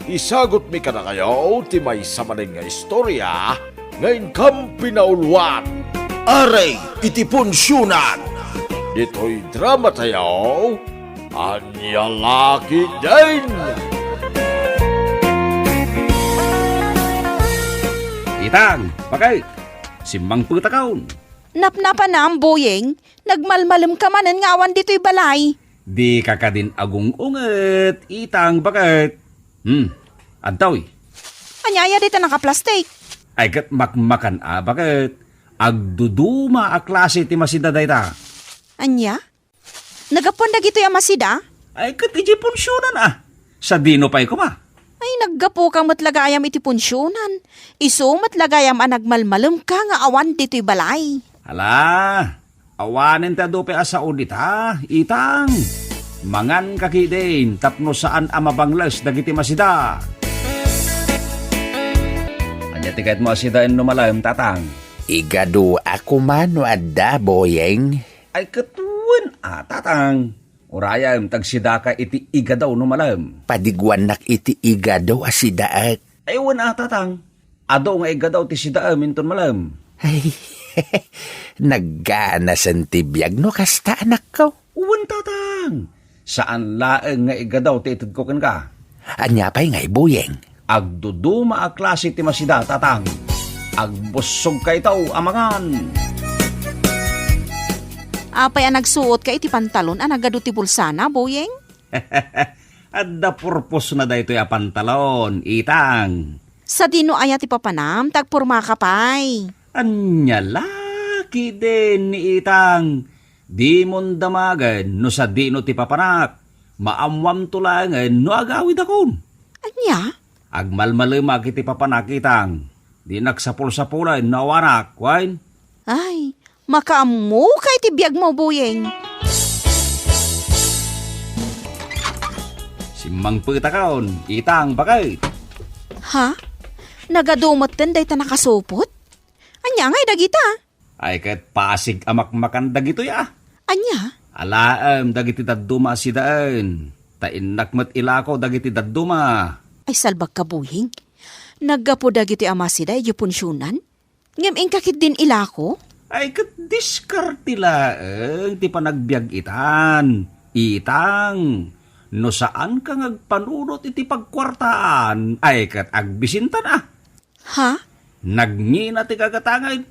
isagot mi ka na kayo ti may samanin nga istorya ngayon kam pinauluan. Aray, iti punsyonan! Ito'y drama tayo, Anya Laki din! Itang, bakit? Simbang putakaon. Napnapa na ang boyeng, nagmalmalam ka manan nga awan dito'y balay. Di ka ka din agong unget. Itang, bakit? Antaw Anyaya dito nakaplastik. Ay kat makmakan bakit? Agduduma a klase ti masida dayta. Anya? Nagapon na gito'y amasida? Ay kat iji punsyonan Sa dino pa'y kuma. Ay naggapo kang matlagayam iti punsyonan. Iso matlagayam ang nagmalmalam ka nga awan dito'y balay. Hala, awanin ta dope asa udita, itang. Mangan kakidin, tapno saan amabanglas dagiti masida. Anya tikait mo asidain numalayam tatang. Igado ako man no adda, boyeng. Ay katuwan tatang. Urayam tagsida ka iti iga daw numalayam. Padigwan nak iti igado asidaat. Ay wan tatang. Ado nga iga daw ti sidaam inton malam. Ay, naggana tibiyag no kasta anak ko. Uwan tatang. Saan laeng nga iga daw ti itid ko ka? Anya pa'y ngay, boyeng. Agduduma a klase ti masida tatang. Agbusog kay tao amangan. Apay ang nagsuot ka iti pantalon ang nagado ti bulsana, boyeng? Adda purpose na da ito ya pantalon, itang. Sa dino aya ti papanam, tagpurma ka pay. Anya laki din ni itang. Di mon damagan no sa dino ti papanak. Maamwam tulangan no agawid akon. Anya? Agmalmalimag iti papanak itang. Di nagsapul-sapulan na wanak, wain. Ay, makaamu kay ti biyag mo, boyeng. Simmang putakaon, itang bakit? Ha? Nagadumot din day ta nakasupot? Anya ngay dagita? Ay kat pasig amak makandag ito ya. Anya? Alaam dagiti dadduma si daan. Tainak mat ilako dagiti dadduma. Ay salbag ka, boyeng. Naggapo dagiti amasida iti punsyonan? Ngem kakit din ilako? Ay kat diskartila ti panagbiag itan. Itang. No saan ka ngagpanunot iti pagkwartaan? Ay kat agbisintan Ha? Nagngina ti kagatangay.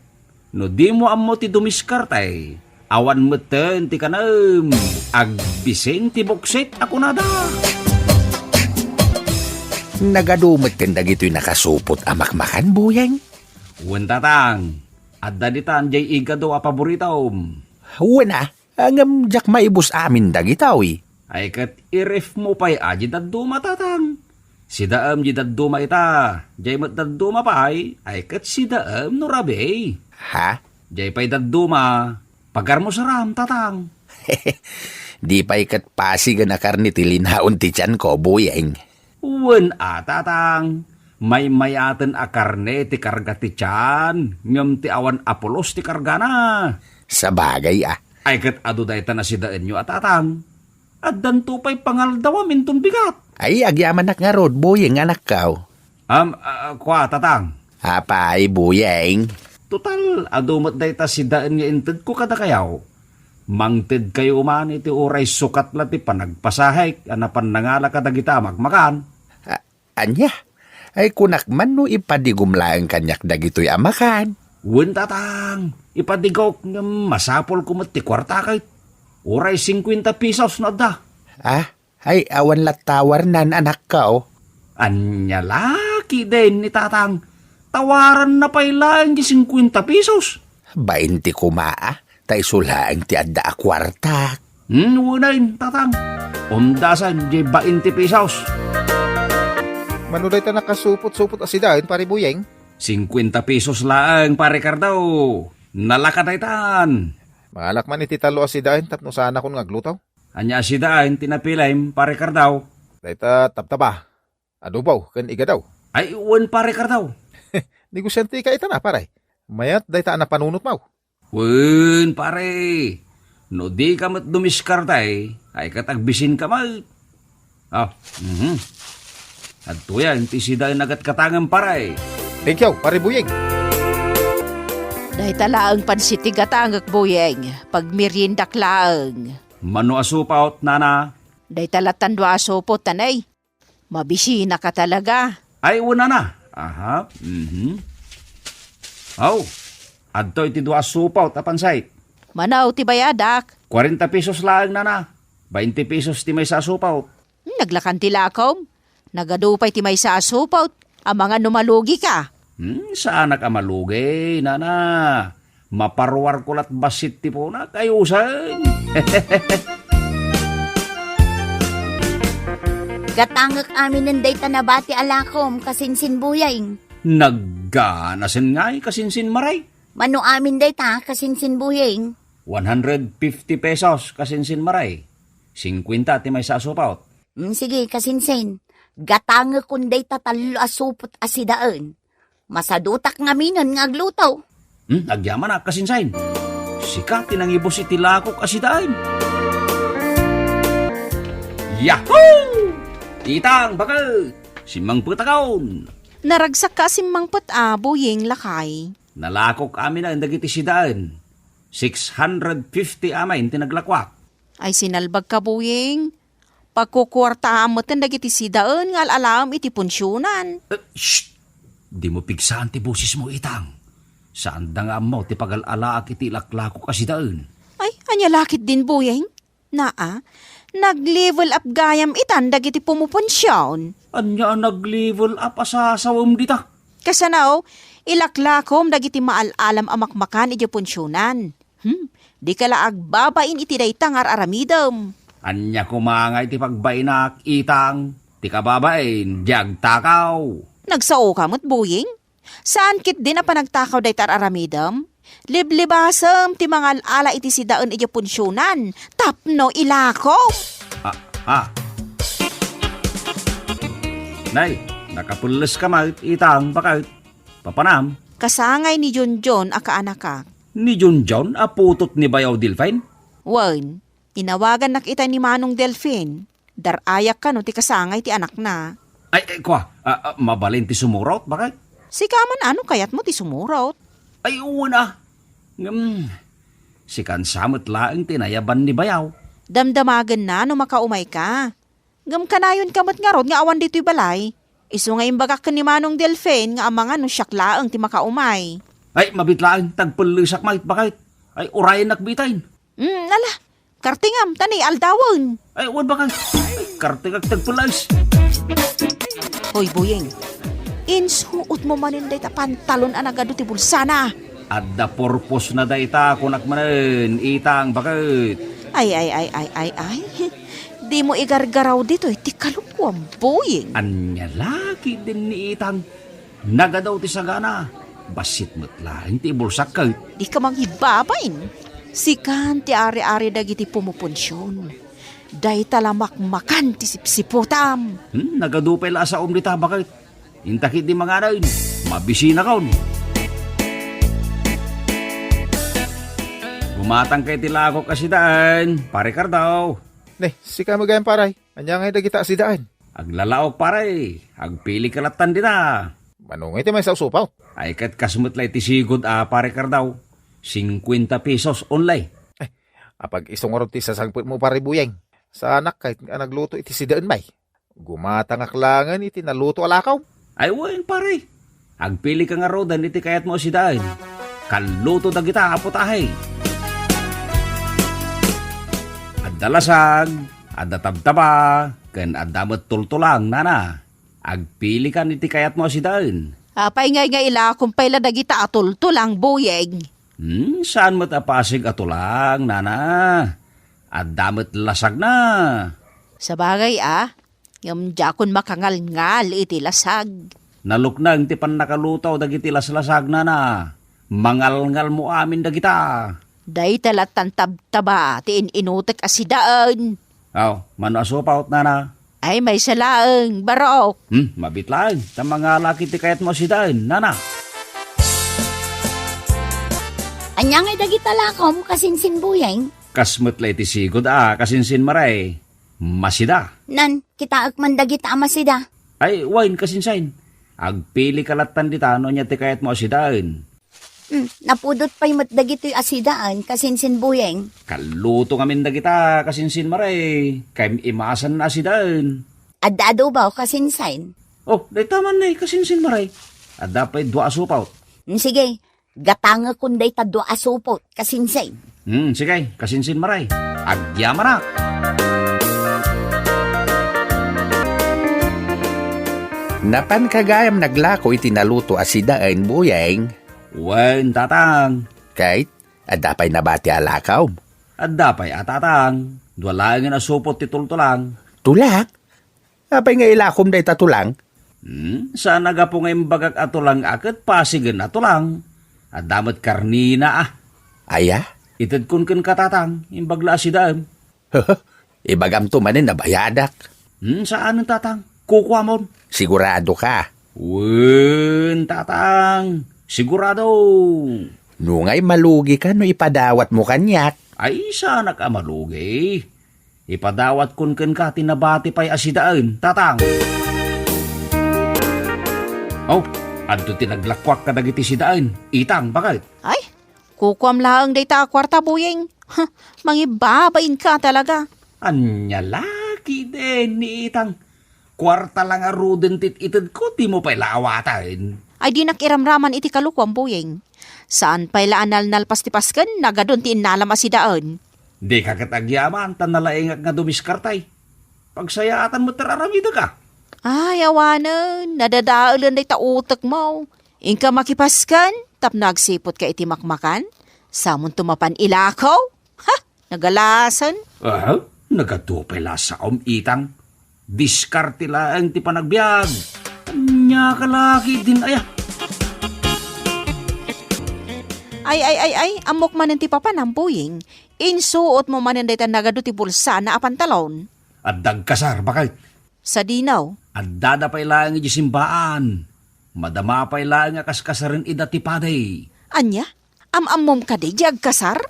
No di mo ammo ti dumiskartay. Awan mo ten ti kanam. Agbisin ti buksit ako na da. Nagadumot kan dagito'y nakasupot amakmakan, boyeng. Uwan tatang. Adda ditan jay iga do a paboritaom. Wana, angam jak maibus amin dagitawi. Ay kat iref mo pa'y aji dadduma tatang. Si daam di dadduma ita. Jay mat dadduma pa'y. Ay kat si daam no rabe. Ha? Jay pa'y dadduma. Pagar mo saram tatang. Di pa ikat pasigan na karni tilinhaon ti tiyan ko, boyeng. Uwan tatang. May mayaten a karne ti karga ti tiyan. Ngam ti awan apolos ti karga na. Sa bagay Ay kat adu dayta na si daan nyo tatang. At danto pa'y pangaldawa minton bigat. Ay, agyaman nak nga rod, boyeng anak kaw. Kwa tatang. Apay, boyeng. Total, adumat dayta si daan nga inted ko kada kayaw. Mangted kayo man iti oray sukat la ti panagpasahay, anapan nangala kadagita magmakan. Anya? Ay kunakman no ipadigum lang kanyak dagito'y amakan. Wen tatang, ipadigok nga masapol kumot ti kwarta kay. Oray 50 pesos na da. Ay awan latawar nan anak kao. Anya laki din ni tatang. Tawaran na pa'y lang di 50 pesos. 20 kumaa, tay sulaang ti adda a kwarta. Unayin, tatang. Undasan di 20 pesos. Manuday ta nakasupot-supot asidain, pare boyeng. 50 pesos lang, pare Cardaw. Nalakataytan. Malak man iti talo asidain, tapno sana kung ngaglutaw. Anya sidain, tinapilaim, pare Cardaw. Dayta taptaba. Adubaw, kan iga daw. Ay, uwan pare Cardaw. Negosyante ka ita na, pare. Mayat, dayta na panunot mau. Uwan, pare. No di ka mat dumiskartay, ay katagbisin ka mal. At tuyan, ti sida nagat katangan paray. Thank you, pare Buyeng. Dahi talaang pansiti gatangak buyeng, pag meriendak laang. Mano asupaut, nana? Dahi talatan dua asopot tanay. Mabisina ka talaga. Ay, una na. Aha. Aw, adto iti dua asupaut apansay. Manaw ti bayadak. 40 pesos lang, nana. 20 pesos ti may sa asupaut. Naglakan ti lakom. Nagadupay ti may sa asupaut. Ang mga numalugi ka. Saan ka malugay, nana? Maparwar ko lat basit ti po na kayusan. Gatangak amin ng dayta na bati alakom kasinsin buyeng. Nagganasin nga'y kasinsin maray. Mano amin dayta kasinsin buyeng. 150 pesos kasinsin maray. 50 ti may sa asupaut. Sige kasinsin. Gatangak kun dayta talo asupot asidaan. Masadutak nga minon nga aglutaw. Agyaman na kasinsain. Sika tinangibos iti lakok asidaan. Yahoo! Itang bakal! Simang putakaon! Naragsak ka simangpot buyeng lakay. Nalakok amin na indagiti sidaan. 650 amain tinaglakwak. Ay sinalbag ka buyeng. Pagkukwartaan mo dagiti sidaan nga alalam iti punsyonan. Shh! Di mo pigsaan ti busis mo, Itang. Saan da nga mo ti pagal-alaak iti laklako kasidaan? Ay, anya lakit din buyeng. Naa, nag-level up gayam itan dagiti pumupunsyon. Anya nag-level up asasawam dita? Kasanaw, ilaklakom dagiti maalalam amakmakan iti punsyonan. Di kala agbabain iti daytang aramidam. Anya kumanga iti pagbainak, Itang. Ti kababain, diag takaw. Nagsao ka mo't buying? Saan kit din na panagtakaw daytar aramidam? Liblibasam ti mga ala iti sidaan iti punsyonan. Tapno ilakom. Nay, nakapulis ka mait, Itang, bakit? Papanam, Kasangay ni Junjun aka anaka. ni Junjun aputot ni Bayaw Dilfine? Wan, inawagan nakita ni Manong Delphine. Darayak ka no ti kasangay ti anak na. Ay, kwa, mabalin ti sumurot, bakit? Sikaman ano kayat mo ti sumurot? Ay, una. Si kansamot laeng tinayaban ni Bayaw. Damdamagan na no makaumay ka. Gam kanayon kamot nga rod nga awan dito'y balay. Isu nga imbagak ka ni Manong Delphine nga amanga no syaklaang ti makaumay. Ay, mabitlaeng tagpulisak mait, bakit? Ay, urayan nakbitain. Ala, kartingam, tanay aldawon. Ay, wan bakit? Ay, kartingag tagpulis. Hoy, buyeng. Insuot mo maninday ta pantalon anagado ti bulsana. Adda purpose na dayta kunak manen, Itang, bakit? Ay. Di mo igargaraw dito ti kalukwam, buyeng. Anya laki din ni Itang. Nagadaw ti sagana. Basit matlaing ti bulsak ka. Di ka manghibabain. Sikan ti ari-ari dagiti pumupunsyon. Day talamakmakan ti sipsiputam. Nagadupay la sa dita, bakit? Intakit di mga anayin. Mabisina kaon. Gumatang kay tilako kasi daan. Pare Cardaw. Ne, sika magayang paray. Anya nga dagita asidaan. Aglalaok pare. Agpili kalatan dita. Manong iti may sa usupaw. Ay kat kasumot lay ti sigod pare Cardaw. 50 pesos online. Apag isong oras ti sasagput mo pare Buyeng. Sa anak kahit nga nagluto iti sidaan may. Gumatang aklangan iti naluto alakaw. Ay wain pare. Agpili ka nga rodan iti kayat mo si daan. Kaluto da kita aputahay. Adda lasag, adda tabtaba, ken adda tultulang nana. Agpili ka iti kayat mo si daan. Apay nga ila kumpay la dagita atultulang buyeng. Saan mo't apasig atulang, nana? Adda mo't lasag na. Sa bagay yung jakon makangal-ngal iti lasag. Naluknang ti pan nakalutaw dagiti laslasag nana. Mangal-ngal mo amin dagita. Day talatan tabtaba ti inutek asidaan. Aw, mano asupaut nana. Ay may salaang barok. Mabitlaan. Ta mga laki ti kayat mo si daan, nana. Anya nga dagita lakom kasinsin buyeng. Kasmet lay ti sigod kasinsin maray. Masida. Nan, kita agman dagita amasida. Ay, wine kasinsain. Agpili kalatan ditano niya ti kayat mo asidaan. Napudot pa'y matdagito'y asidaan kasinsin buyeng. Kaluto ngamin da kita kasinsin maray. Kay imasan na asidaan. Adado ba kasinsin? Oh, day taman na kasinsin maray. Adda pa'y dua asupaw. Sige, gatanga kunday ta do asupot kasinsin. Sige, kasinsin maray. Agyaman na. Napan kagayam naglako iti naluto asidaan buyeng. Wen tatang. Kahit adapay nabati alakaw. Adda pa'y atatang. Duwalangin na supot ti tultulang. Tulak? Apay nga ilakom day tatulang? Sa nagapo nga imbagak atulang akit pasigen atulang. Adamat karnina ah. Aya? Itad kun katatang. Imbagla asidaan. Ibagam to manin nabayadak. Saan ang tatang? Kukuha mo. Sigurado ka. Wen tatang. Sigurado. Nungay malugi ka no ipadawat mo kanyak. Ay, sana ka malugi. Ipadawat kun ka tinabati pa'y asidaan, tatang. Oh, adto tinaglakwak ka dagiti sidaan. Itang, bakit? Ay, kukuam lang day ta kwarta buyeng. Mangibabain ka talaga. Anya laki din ni Itang. Kwarta lang a ruden tit itid ko, di mo pa'y laawatan. Ay di nakiramraman iti kalukwam buyeng. Saan pa'y laanal nalpastipasken, nagadun ti inalam asidaan. Di ka katagyaman, tan nalaingak nga dumiskartay. Pagsayaatan mo tararamida ka. Ay, awanan, nadadaalan day ta utak mo. Inka makipaskan, tap nagsipot ka iti makmakan. Samon tumapan ilakaw. Ha, nagalasan. Nagatupay la sa Itang. Diskarte lang ti panagbiag. Anya kalaki din aya. Ay, amok man ti papa ng buying. Insuot mo man day ta nagado ti bulsa na apantalon. At dagkasar, bakit? Sa dinaw. At dada pa'y lang iti simbaan. Madama pa'y lang nga kaskasarin ida ti paday. Anya, amamom ka di jag kasar?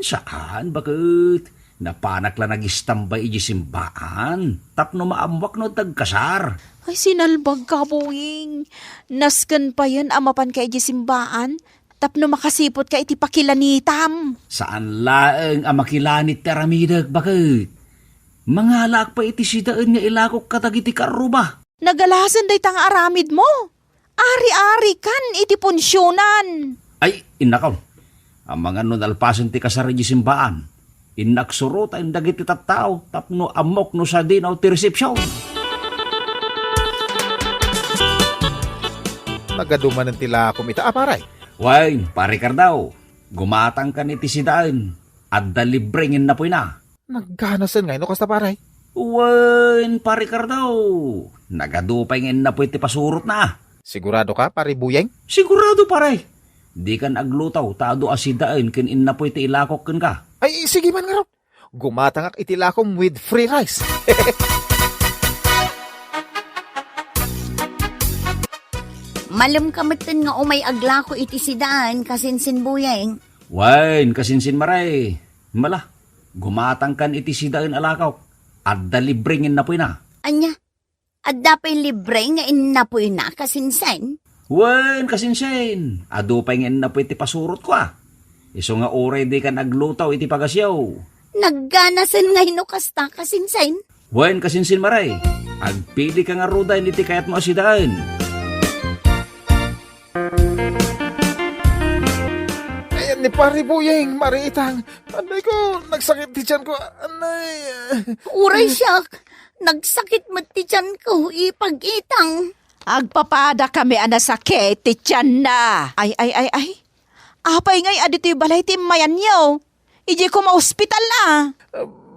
Saan? Bakit? Napanak lang nag-istambay iti simbaan. Tapno maamwak no dagkasar. Ay, sinalbag ka, buying. Nasken pa yan amapan ka iti simbaan. Tapno makasipot ka iti pakilanitam. Saan laeng amakilanit teramidag? Bakit? Mangalak pa iti sidaan nga ilakok katagiti karuba. Nagalasan day tang aramid mo. Ari-ari kan iti punsyonan. Ay, inakaw. Ang mga nun alpasan ti kasar iti simbaan. Inaksuro tayong dagiti tattao. Tapno amok no sa dinaw ti resepsyon. Nagaduman ng tila kumita aparay. Wine, pare daw. Gumatang ka ni ti sidaan. At dalibrengin na po na. Nagganasan ngayon kasta paray. Wine, pare daw. Nagadupay ngayon na po iti pasurot na. Sigurado ka, pare buyeng? Sigurado pare. Di kan aglutaw, tado asidaan kin inna po iti ilakok kin ka. Ay, sige man nga ron. Gumatangak itilakom with free rice. Malam kamaten nga umay agla ko iti sidaan kasinsin buyeng. Wine, kasinsin maray. Mala, gumatang kan iti sidaan alakaw. At dalibringin na po na. Anya, adda pa'y libre nga inapoy na kasinsin. Wine, kasinsin. Ado pa nga na po iti pasurot ko ah. Iso nga oray di ka naglutaw iti pagasyaw. Nagganasan nga hinukasta kasinsin. Wine, kasinsin maray. Agpili ka nga ruda iti kayat mo asidaan. Ayan ni pare buyeng, mariitang. Anay ko, nagsakit di tiyan ko. Anay. Uray siyak, nagsakit mati tiyan ko ipag-itang. Agpapada kami anasakit, ti tiyan na. Ay. Apay ngay adito'y balay ti mayan yaw. Iji ko ma-hospital na.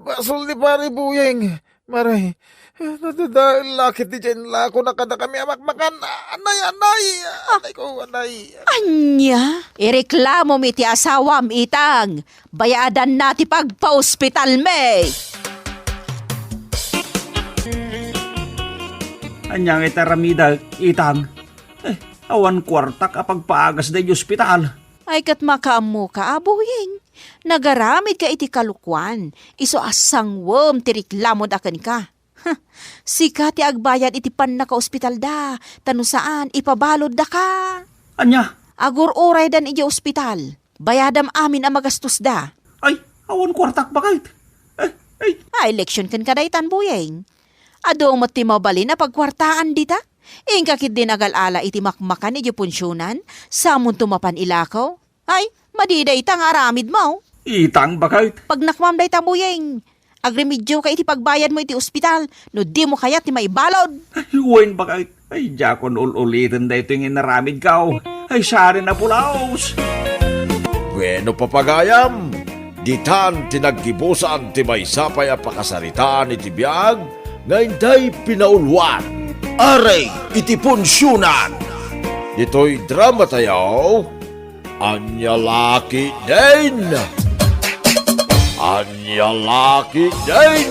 Basol ni pare buyeng. Maray, nadadahil lakit di tiyan lako na kada kami amakmakan. Anay ko, anay. Anya, ireklamo mi ti asawam itang. Bayadan na ti pagpa-hospital me. Anyang itaramida, itang. Awan kwartak apag paagas da ospital. Ay kat makaamu ka, abuyeng. Nagaramid ka iti kalukwan. Iso asang wom ti reklamo daken ka. Sika ti agbayad iti pan na ka ospital da. Tano saan, ipabalod da ka. Anya? Agur oray dan iti ospital. Bayadam amin ang magastos da. Ay, awan kwartak bakit? Election kan kadaitan buyeng. Adong mo ti mabali na pagkwartaan dita. Ingkakit din agal-ala iti makmakan iti punsyonan. Samon tumapan ilakaw. Ay, madiday tang aramid mo. Itang bakit? Pag nakmam day tabuyeng. Agremedyo ka iti pagbayad mo iti ospital. No di mo kaya ti maibalod. Ay, huwain bakit? Ay, jakon ulitin da ito yung inaramid ka. Ay, sari na pulaos. Bueno papagayam, ditan tinaggibusan ti may sapay a pakasaritaan iti biyag, ngayon day pinaulwan. Aray, iti punsyonan. Dito'y drama tayo, Anyalaki din. Anyalaki din.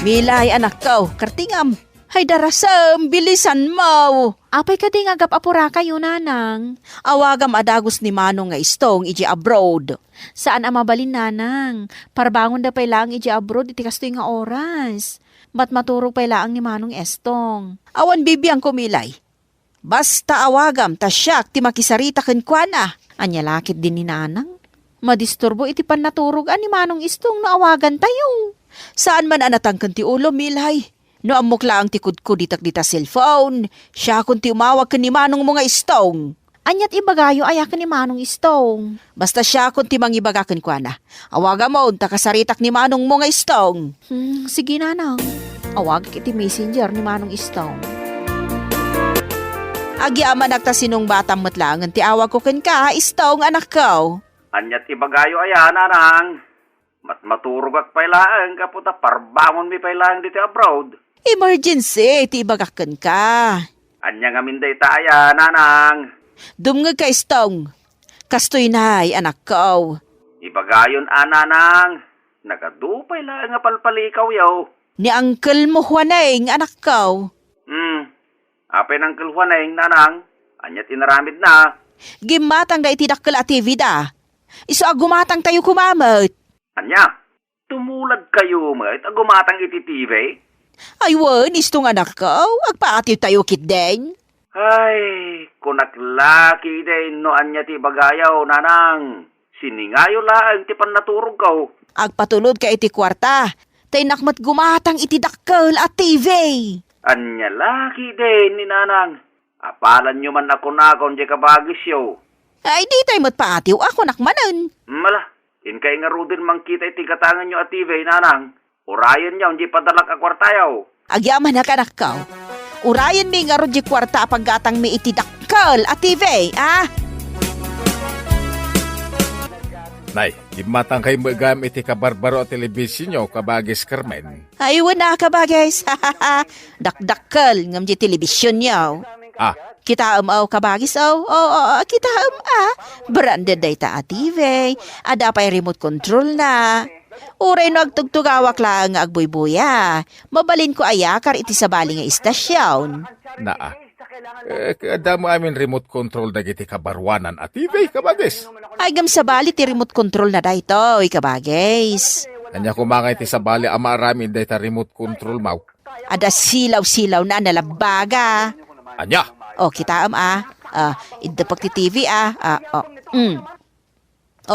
Milay anak ko, kartingam. Hay darasam, bilisan mo. Apay ka ding agap apura kayo, nanang. Awagam adagos ni Manong nga istong iji abroad. Saan ang mabalin, nanang? Parbangon da pay lang iji abroad, iti kastoy nga oras. Ba't maturog pay lang ni Manong estong? Awan bibiyang kumilay. Basta awagam, tasyak, ti makisarita kenkwana. Anya lakit din ni nanang. Madisturbo iti pan naturog ni Manong istong no awagan tayo. Saan man anatangkan ti ulo, milay? No amukla ang tikod ko ditak-dita cellphone, siya kung ti umawag ka ni Manong mga istong. Anyat ibagayo ayakan ni Manong istong. Basta siya kung ti mangibagakan kwa na. Awaga mo, takasaritak ni Manong mga istong. Sige nanang. Awag kiti messenger ni Manong istong. Agi aman nagta sinong batang matlangan ti awag ko ken ka, istong anak ko. Anyat ibagayo ayan, anang. Maturog ak pailaan, kaputa parbangon mi pailaan dito abroad. Emergency, ti ibagakan ka. Anya nga minday taya, nanang. Dumngag ka istong. Kastoy nay, anak ko. Ibagayon, ananang. Nagadupay lang nga palpalikaw yaw. Ni Uncle mo Juaneng, anak ko. Apay ng kulhuaneng, nanang. Anyat inaramid na. Gimatang da itidakkel a TV da. Iso agumatang tayo kumamot. Anya, tumulad kayo, mat, agumatang iti TV. Aywan, istong anak ko. Agpaatiw tayo kit den. Ay, kunaklaki din no anya ti bagayaw, nanang. Siningayo lang ti pan naturog kaw. Agpatulod ka iti kwarta. Tay nakmat gumatang itidakkel a TV. Anya laki din ni nanang. Apalan nyo man ako nakon di kabagis yo. Ay di tayo matpaatiw ako nakmanan. Mala, inkay nga rudin mangkita iti gatangan nyo at TV, nanang. Urayan nyo, hindi padalak akwartayaw. Agyaman na ka anak ko. Urayan mi nga ron di kwarta paggatang mi itidakkel a TV, ah? Nay, gimatang kayo magam iti kabarbaro at telebisyon nyo kabagis Carmen. Ay wala ka ba guys? Dakdakkel ngam di telebisyon niyo. Ah, Kita aw kabagis aw. Kita branded data a TV. Ada pa'y remote control na. Uray no agtugtugawak lang nga agboy-boya. Mabalin ko ayakar iti sabali nga istasyon. naa. Kada mo amin remote control na giti kabarwanan at TV kabagis. Ay gam sabali ti remote control na dayto, kabagis. Anya kumangay ti sabali ama aramin dayta remote control maw. Ada silaw-silaw na nalabaga. Anya, Kita idapag ti TV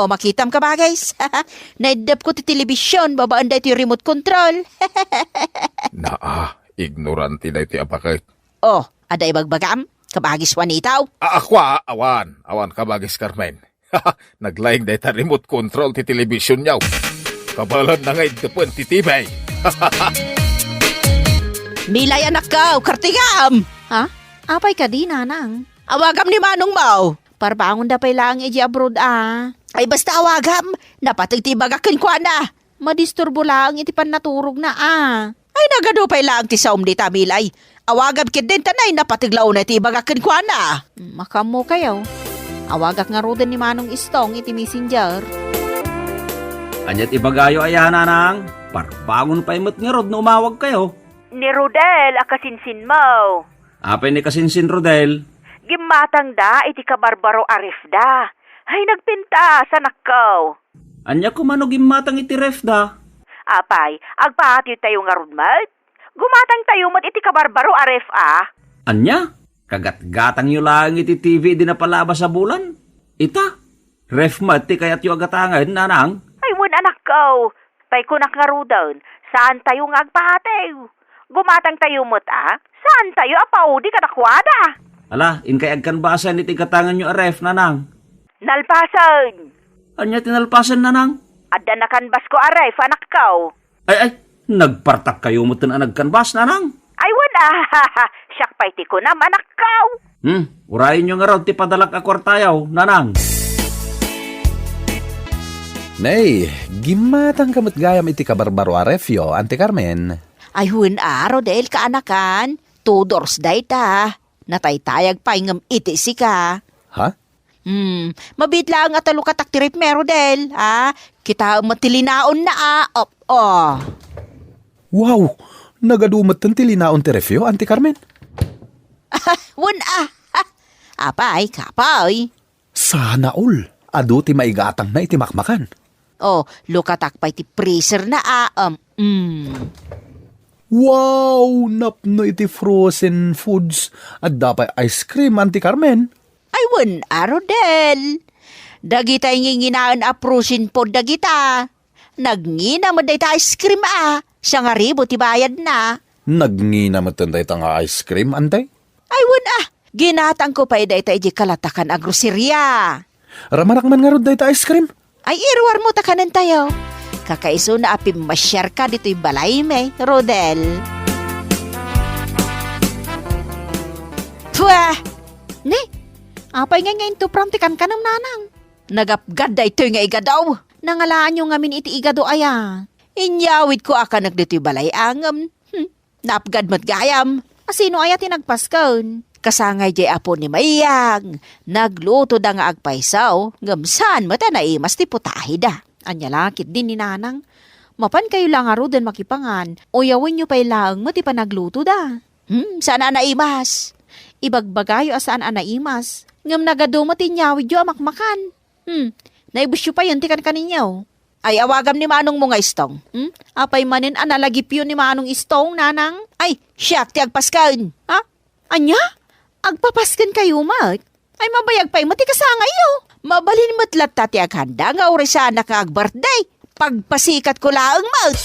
makitam ka ba guys? Naidap ko ti telebisyon, babaan da ti remote control. naa. Ignorante na iti abakit. Ada ibagbagam? Kabagis wanitaw? Akwa, awan kabagis Carmen. Naglaing dayta remote control ti telebisyon nyaw. Kabalan na nga idapon ti TV. Milay anak ko, kartigam! Ha? Apay ka di, nanang? Awagam ni Manong Mau. Parbangon da pay lang iji abroad Ay basta awagam, napatag ti bagakin kwa na. Madisturbo lang iti pan naturog na Ay nagado pay lang ti saom di tamilay. Awagam kit din tanay napatiglaw na ti bagakin kwa na. Makamo kayo. Awagak nga rodin ni Manong Istong iti messenger. Anyat ibagayo ayan, nanang. Parbangon pa imot ni Rod na umawag kayo. Ni Rodel, akasinsin mo. Apay ni kasinsin, Rodel. Gimatang da, iti kabarbaro arifda. Ay, nagpinta sa nakaw. Anya kumano gimatang iti ref da. Apay, agpahati tayo nga rudmat. Gumatang tayo mat iti kabarbaro aref Anya? Kagat-gatang yu lang iti TV di na palabas sa bulan? Ita? Ref mat ti kayat yu agatangan, nanang? Ay mun anak ko, tay ko nakarudan, saan tayo nga agpahati? Gumatang tayo mat saan tayo apaw di katakwada? Ala, inkay agkan basan iti katangan yu ref, nanang? Nalpasan! Anya tinalpasan, nanang? Adda na kanbas ko aref, anak ko. Ay, nagpartak kayo mo tinanag kanbas, nanang? Ay wala, siyak pa iti ko nam, anak ko. Urayin nyo nga raw ti padalak akwartayaw, nanang. Nay, gimatang kamot gayam iti kabarbaro arefyo, Ante Carmen. Ay Rodel kaanakan. 2 doors day ta. Nataytayag pa ingam iti si ka. Ha? Mabitla ang atalo katak ti Ref Rodel. Kita matilinaon na Wow! Nagadumat ng tilinaon ti refyo, Ante Carmen. Apay, kapay. Sana all. Ado ti maigatang na iti makmakan. Lukatak pa iti freezer na Wow! Napno iti frozen foods. At dapat ice cream, Ante Carmen. Ay Rodel. Dagita yung nginaan frozen pod dagita. Nagngina mo dayta ice cream Siya nga ribo ti bayad na. Nagngina mo tanday tanga ice cream, Ante? Ay ginatang ko pa dayta iti kalatakan a grocerya. Ramanak man nga ro day ta ice cream. Ay irwar mo takanan tayo. Kakaiso na apim masyar ka dito'y balay may, Rodel. Pwah! Ne, apay nga ngayon to pramtikan ka ng nanang. Nagapgad da ito'y nga igadaw. Nangalaan nyo ngamin iti igado aya. Inyawid ko aka nagdito'y balay angam. Napgad mat gayam. Asino aya tinagpaskaon? Kasangay jay apo ni Mayang. Nagluto da nga agpaisaw. Gamsan mata na imas ti putahe da. Anya lakit din ni nanang. Mapan kayo lang aro din makipangan. O yawin nyo pa'y lang mo ti panagluto da. Saan anaimas? Ibagbagayo asaan anaimas. Ngam nagadumo ti nyawid yo amakmakan. Naibusyo pa yun ti kaninyaw. Ay awagam ni manong mo nga istong. Apay manin analagip yun ni manong istong, nanang. Ay, siyak ti agpaskan. Ha? Anya? Agpapaskan kayo, mat? Ay mabayag pa'y mati kasangay yo. Mabalin matlat ti aghanda nga orisana ka ag-birthday. Pagpasikat ko laang, mat.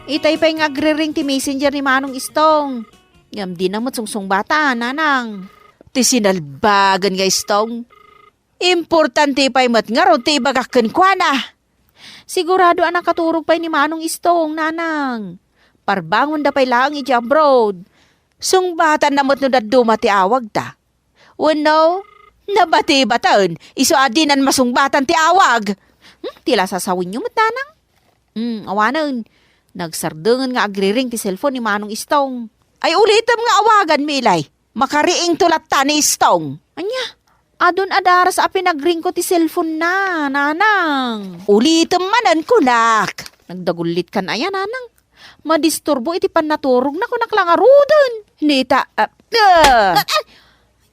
Itay pa'y ngagre-ring ti messenger ni manong istong. Ngam di na sungsung bata, nanang. Ti sinalbagan nga istong. Importante pa'y matngarod ti ibagakken kwa na. Sigurado anak katurog pa'y ni manong istong, nanang. Parbangon da pa'y lang iti abroad. Sungbatan na no daduma ti awag ta. Wano, nabati batan, iso adinan masungbatan ti awag. Tila sasawin nyo matanang. Awanan, nagsardengan nga agriring ti cellphone ni manong istong. Ay ulitam nga awagan milay, makariing tulat ta ni istong. Anya, adon adara sa pinagring ko ti cellphone na, nanang. Ulitam manan kunak. Nagdagulit kan aya, nanang. Madisturbo iti panaturog na kunak lang arudan. Nita,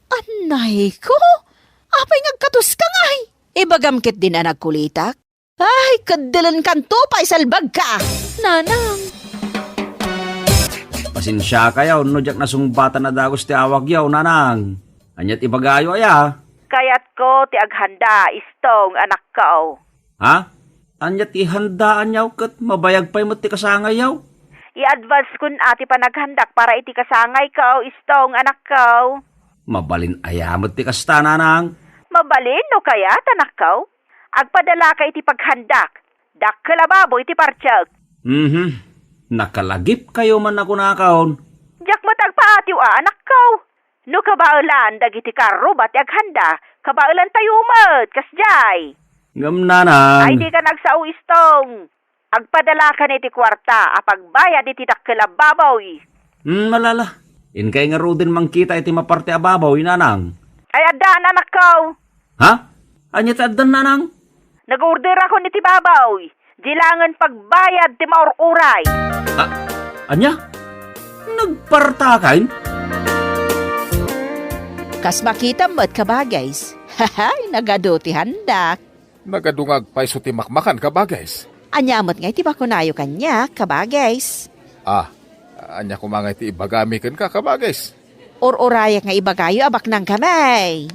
anay ko? Apay ngagkatus ka ngay. Ibagamkit din na nagkulitak. Ay, kadalan kanto pa isalbag ka. Nanang. Pasensya kayaw, no jak nasungbatan na dagos ti awag yaw, nanang. Anyat ibagayo aya. Kayat ko ti aghanda istong anak ko. Ha? Anyat ihandaan yaw kat mabayag pa'y mo ti kasangay yaw. I-advance kun ati panaghandak para iti kasangay ko istong anak ko. Mabalin ayamot ti kasta, nanang. Mabalin no kaya tanak ko? Agpadala ka iti paghandak. Dak kalababo iti partsag. Nakalagip kayo man ako nakahon. Diyak matagpaatiw anak ko. No kabaulan dagiti karro bati aghanda. Kabaulan tayo mat kasjay. Ngam, nanang. Ay di ka nagsao istong. Agpadala ka niti kwarta apagbayad iti dakkalababaw. Malala. Inkay nga rodin mangkita iti maparte ababaw, nanang. Ay adan anak ko. Ha? Anyat adan, nanang? Nag-order ako niti babaw. Dilangan pagbayad ti maururay. Anya? Nagpartakain? Kas makita mo't ka ba, guys? Hahay, nagado ti handak. Nagadungag pa iso ti makmakan ka bagais. Anyamot nga iti bakunayo kanya, kabagays. Anya kumangay ti ibagami kan ka kabagais. Or-orayak nga ibagayo abak ng kamay.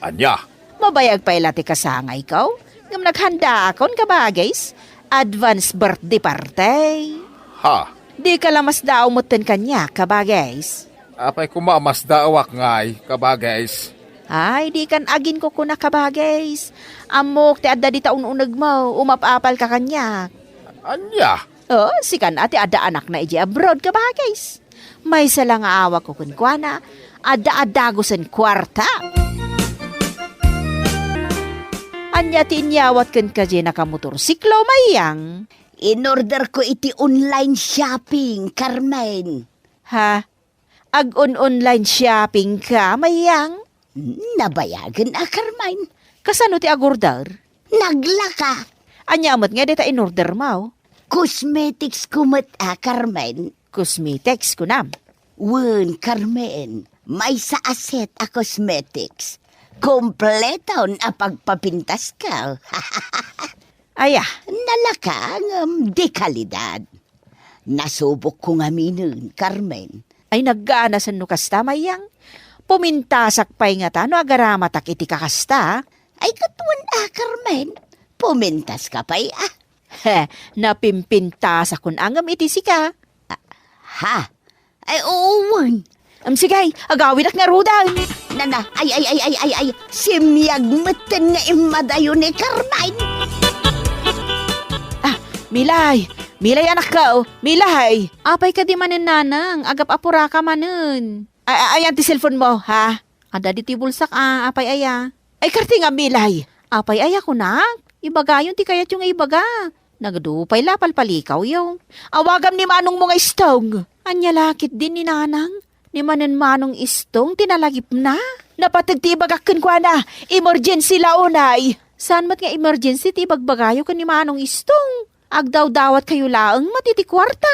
Anya? Mabayag pa ila ti kasangay ko. Ngam naghanda akon kabagays. Advance birthday party. Ha? Di ka lamas daw mutin kanya, kabagays. Apay kumamas daawak ngay kabagais. Ay, di kan agin ko kuna kabagays. Amok ti adda di taon unag mo, umapapal ka kanya. Anya? Oh, si kan ati adda anak na iji abroad kabagays. May salang aawak ko kunkwana, adda gusen kwarta. Anya ti inyawat kan kaje nakamotorsiklo mayang. In-order ko iti online shopping, Carmen. Ha? Ag-online shopping ka mayang? Nabayagan Carmen. Kasano ti agordar? Naglaka. Anyamot nga dita in-order mo. Cosmetics kumot Carmen. Cosmetics kunam. Wen, Carmen. May sa aset a cosmetics. Kompleton a pagpapintas ka. Aya, Nalaka ng dekalidad. Nasubok ko nga minun, Carmen. ay naggaana sa nukasta mayang. Pumintasak pa'y nga tano agaramatak iti kakasta. Ay katuan Carmen. Pumintas ka pa'y Napimpintasak kun angam iti sika. Ha? Ay uwan. Sigay, agawin ak nga rudan. Nana, ay. Simyag meten nga imadayo ni Carmen. Milay anak ka, Milay. Apay ka di manen nanang, agap apura ka manen. Ayan ti cellphone mo, ha? Ada di ti bulsak, apay aya. Ay karti nga, Milay. Apay aya ko na, ibagayon ti kayat yung ibaga. Nagdupay la palpalikaw yung. Awagam ni manong mga istong. Anya lakit din ni nanang. Ni manen manong istong, tinalagip na. Napatag ti ibagak kwa na, emergency launay. Saan mat nga emergency ti ibagbagayo ka ni manong istong? Agdaw-dawat kayo laang matitikwarta.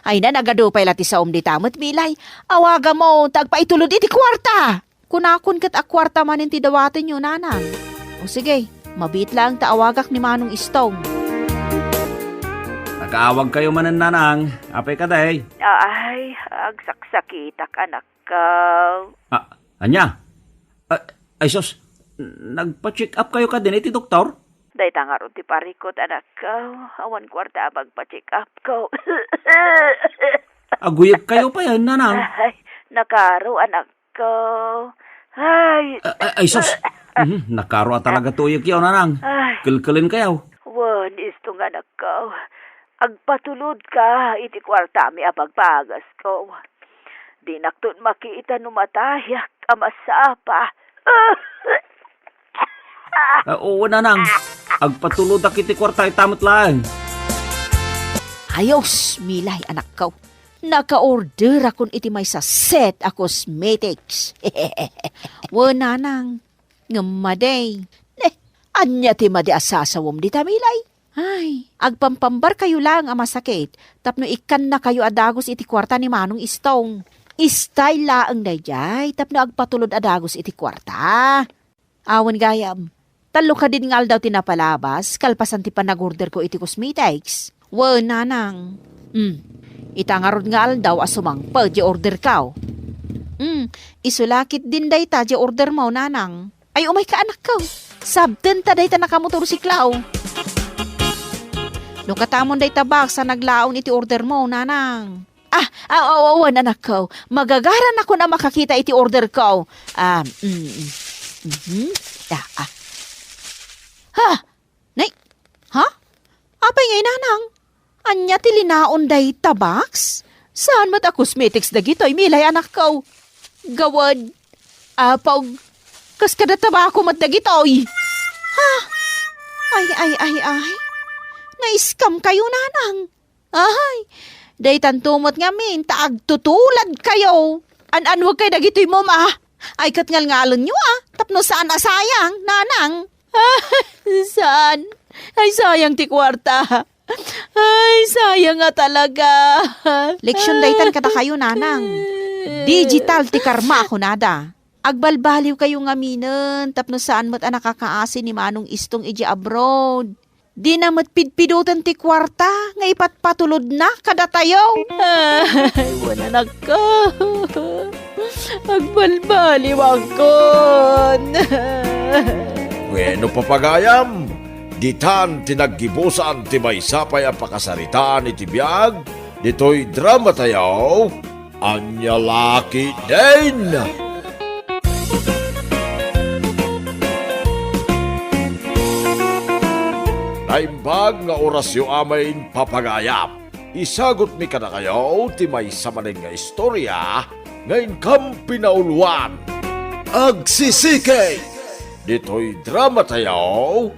Ay na nagadupay lati sa di tamot, Milay. Awaga mo, tagpaitulod iti kwarta. Kunakon kat akwarta manin ti dawatin nyo, nanang. O sige, mabit lang taawagak ni manong istong. Nakaawag kayo manan nanang. Apay ka day. Ay, agsaksakitak anak ka. Anya? Ay sos, nagpa-check up kayo ka din iti doktor? Day tangarot ti parikot anak ka. Awan kwarta magpa-check up ko. Aguyag kayo pa yan, nanang. Ay, nakaro anak ko. Ay sos, nakaro talaga tuyag yaw, nanang. Ay, Kilkilin kayo. wan istong anak ko. Agpatulod ka, iti kwarta mi apagpagas ko. Di naktun makita numatayak, amasapa. Oo, nanang. Agpatulod ak iti kwarta itamot lang. Ayos, Milay anak ko. Naka-order akon iti may sa set a cosmetics. Nanang. Ngamaday. Anya ti madi asasawom di ta, Milay. Ay, agpampambar kayo lang ang masakit. Tapno ikan na kayo adagos iti kwarta ni manong istong. Istay laang dayjay. Tapno agpatulod adagos iti kwarta. Awan gayam. Talo ka din ngal daw tinapalabas, kalpasan ti panag-order ko iti cosmetics. Nanang. Itangarod ngal daw asumang pa di order ka. Isulakit din day ta di order mo, nanang. Ay umay ka anak ko. Sabten ta day ta nakamotorsiklaw. No katamon day tabak sa naglaon iti order mo, nanang. Anak ko. Magagaran ako na makakita iti order ko. Nay, apay ngay nanang? Anya tilinaon day tabaks? Saan mat a cosmetics dagitoy, Milay anak ko? Gawad, apaw, kas kada tabako mat dagitoy. Ay. Na-scam kayo, nanang. Ay, day tantumot nga min, taag tutulad kayo. Wag kay dagitoy mo, ma. Ay katngal-ngalon nyo, tapno saan asayang, nanang. Saan? Ay, sayang ti kwarta. Ay, sayang nga talaga. Leksyon daytan kada kayo, nanang. Digital ti karma ako nada. Agbalbaliw kayo nga minen, tapno saan mo't anak kakaasi ni Manong Istong iji abroad. Di na mo't pidpidutan ti kwarta, nga ipatpatulod na kada tayo. Ay, wala na ka. Agbalbaliw akon. Bueno papagayam, ditan tinaggibusan ti may sapay ang pakasaritaan iti biyag, dito'y drama tayo, Anya Laki din! Naimbag nga orasyo amain papagayam, isagot mi ka na kayo ti may samaling nga istorya, ngayon kam pinauluan. Agsisikay! Dito'y drama tayo,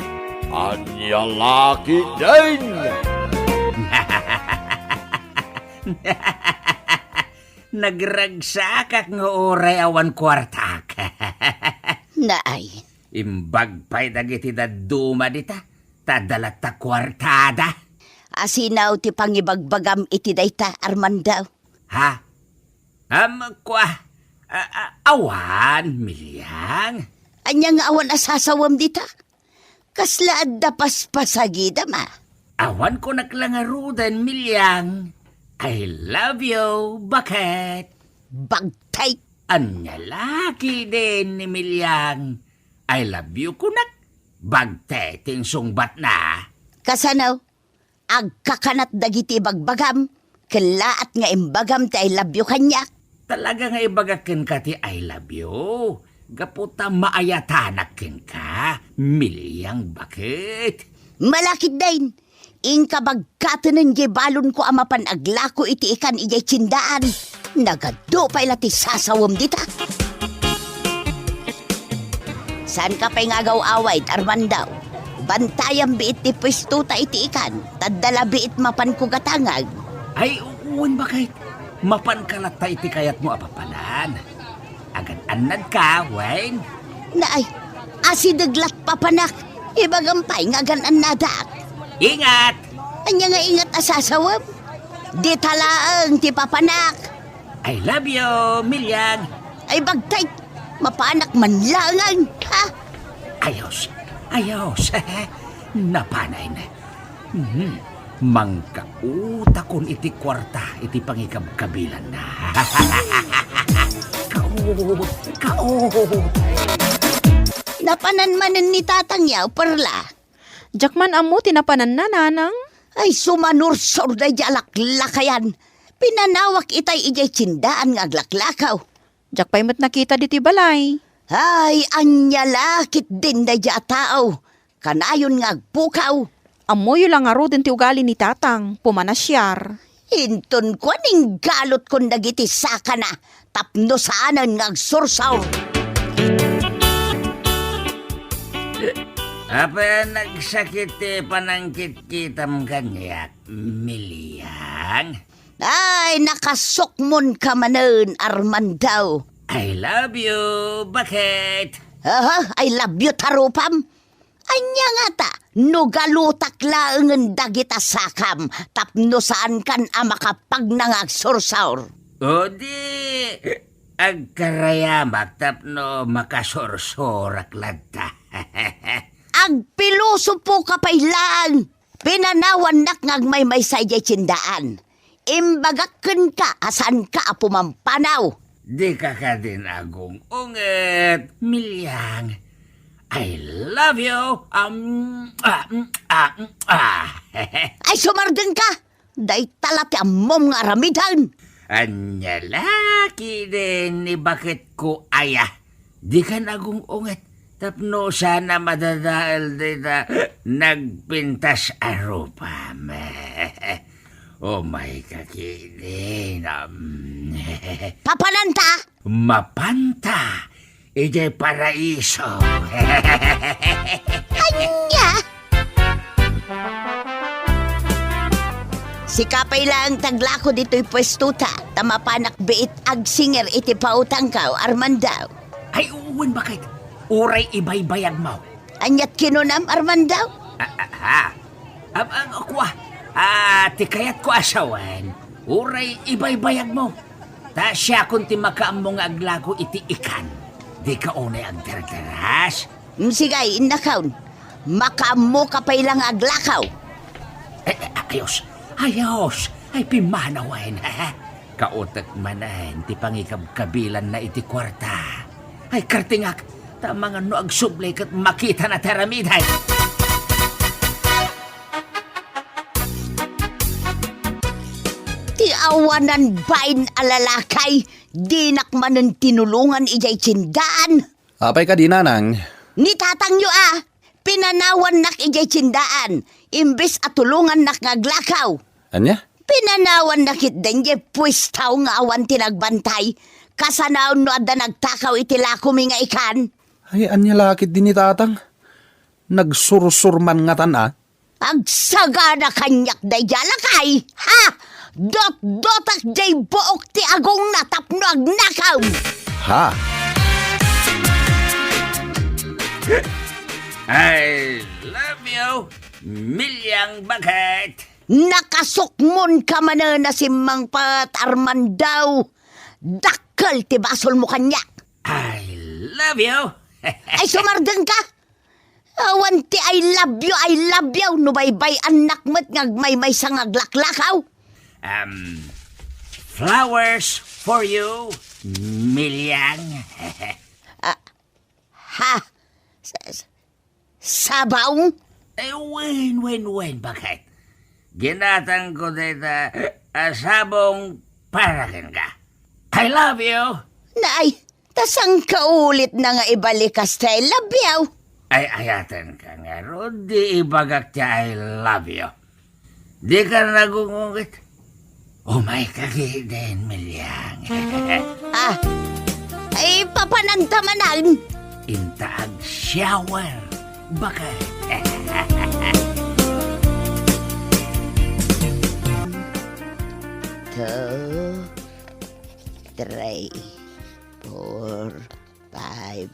Anya Laki din! Nagragsakak nga oray awan kwartak. Naay, Imbag pa'y dagiti daduma dita, tadalat ta kwartada. asinaw ti pangibagbagam iti dayta, Armandaw. Ha? Kwa, awan, Milyang. Anya nga awan asasawam dita. Kasla adda paspasagida ma. Awan ko naklangarudan, Milyang. I love you, bakit? Bagtay. Anya laki din ni Milyang. I love you kunak. Bagteting sungbat na. Kasanaw, agkakanat dagiti bagbagam. Kalaat nga imbagam ti I love you kanya. Talaga nga ibagakin ka ti I love you. Gaputa maayatanakin ka. Milyang bakit? Malakit dain. Ingka bagkatanan gibalon ko amapan aglako iti ikan ijay tsindaan. Nagado pa ilati sasawam dita. San ka pa'y ngagaw away, Armandaw? Bantayang biit ti pwestuta iti ikan. Tadala biit mapan ko gatangag. Ay, uwan bakit? Mapan kalata iti kayat mo apapalan. Agad anad ka, Wayne. Naay, asidaglat papanak. Ibagampay nga ganan nadak. Ingat! Anya nga ingat asasawam. Di talaang ti papanak. I love you, Milyang. Ay bagtay, mapanak man langan, ha? Ayos, ayos. Napanay na. Mangkauta kon iti kwarta, iti pangikabkabilan na. Kaot. Napananmanan ni tatang yaw, perla. Jakman amo tinapanan na nanang. Ay sumanursor day jalaklakayan. Pinanawak itay ijay tsindaan nga aglaklakaw. Jakpay mo't nakita diti balay. Ay, anya lakit din day ja tao. Kanayon nga agpukaw. Amoy lang nga ro din ti ugali ni tatang, pumanasyar. Hinton ko ning galot kon dagiti saka na. Tapno saanan nga agsursaw. Apa nagsakit panangkit kitam kanyak, Milyang? Ay, nakasukmon ka manen, Armandaw. I love you, bakit? I love you, tarupam. Anya nga ta, nugalutak laangan dagita sakam, tapno saan kan amakapag nangagsursaur. O di, agkarayamak tapno makasorsorak ladta. Agpiluso po kapay lang. Pinanawan nak ngagmay sa ijay tsindaan. Imbagakken ka, asan ka apumampanaw. Di ka ka din agong unget, Milyang. I love you. Ay sumarden ka. Day talati amom nga ramidan. Anya laki din ni bakit ko aya. Di ka nagong unget. Tapno sana madadaal dita nagpintas arupam. Oh my kakilin. Papananta. Mapanta. Ije paraiso. Anya. Si kapay lang taglako dito'y pwestuta. Tamapanak biit agsinger iti pautangkaw, Armandaw. Ay uwan bakit? Uray ibay-bayag mo. Anyat kinunam, Armandaw? Ang ako tikayat ko asawan. Uray ibay-bayag mo. Ta siya kung ti makaam mo nga aglago iti ikan. Di ka unay ang dardaras. Sigay, inakaw. Makamo ka pa ilang aglakaw. Ayos. Ayos. Ay pimanawain, ha? Kautak manan, ti pangikab-kabilan na iti kwarta. Ay kartingak, tamang ano ag sublay kat makita na teramiday. Ti awanan bain alalakay, dinak manen tinulungan ijay tsindaan. Apay ka di, Nanang. Ni tatang yu pinanawan nak ijay tsindaan, imbes at tulungan nak ngaglakaw. Anya? Pinanawan nakit din jay pwistaw nga awan tinagbantay, kasanaw no adda nagtakaw itilakumi nga ikan. Ay, anya lakit din ni Tatang. Nagsursurman nga tana. Agsaga na kanyak day jalakay, ha? Dot-dotak jay buok ti agong natapno agnakaw. Ha? I love you, Milyang Bagat. Nakasukmon ka man na si Mang Pat Armandaw. Dakkel ti basol mo kanyak. I love you. Ay sumardeng ka. Awan ti I love you, no baybay anak mo't ngagmay-may sa ngaglaklakaw. Flowers for you, Milyang. Ha? Sabaw? Wen, bakit? Ginatang ko dita asabong parakin ka. I love you. Nay, tasang kaulit na nga ibalik ka sa I love you. Ay ayatan ka nga, ro, di ibagak tiya I love you. Di ka nagungungit. Oh my kagiden, Milyang. Ay papanantamanan. Intaag shower. Bakit? 2, 3, 4, 5,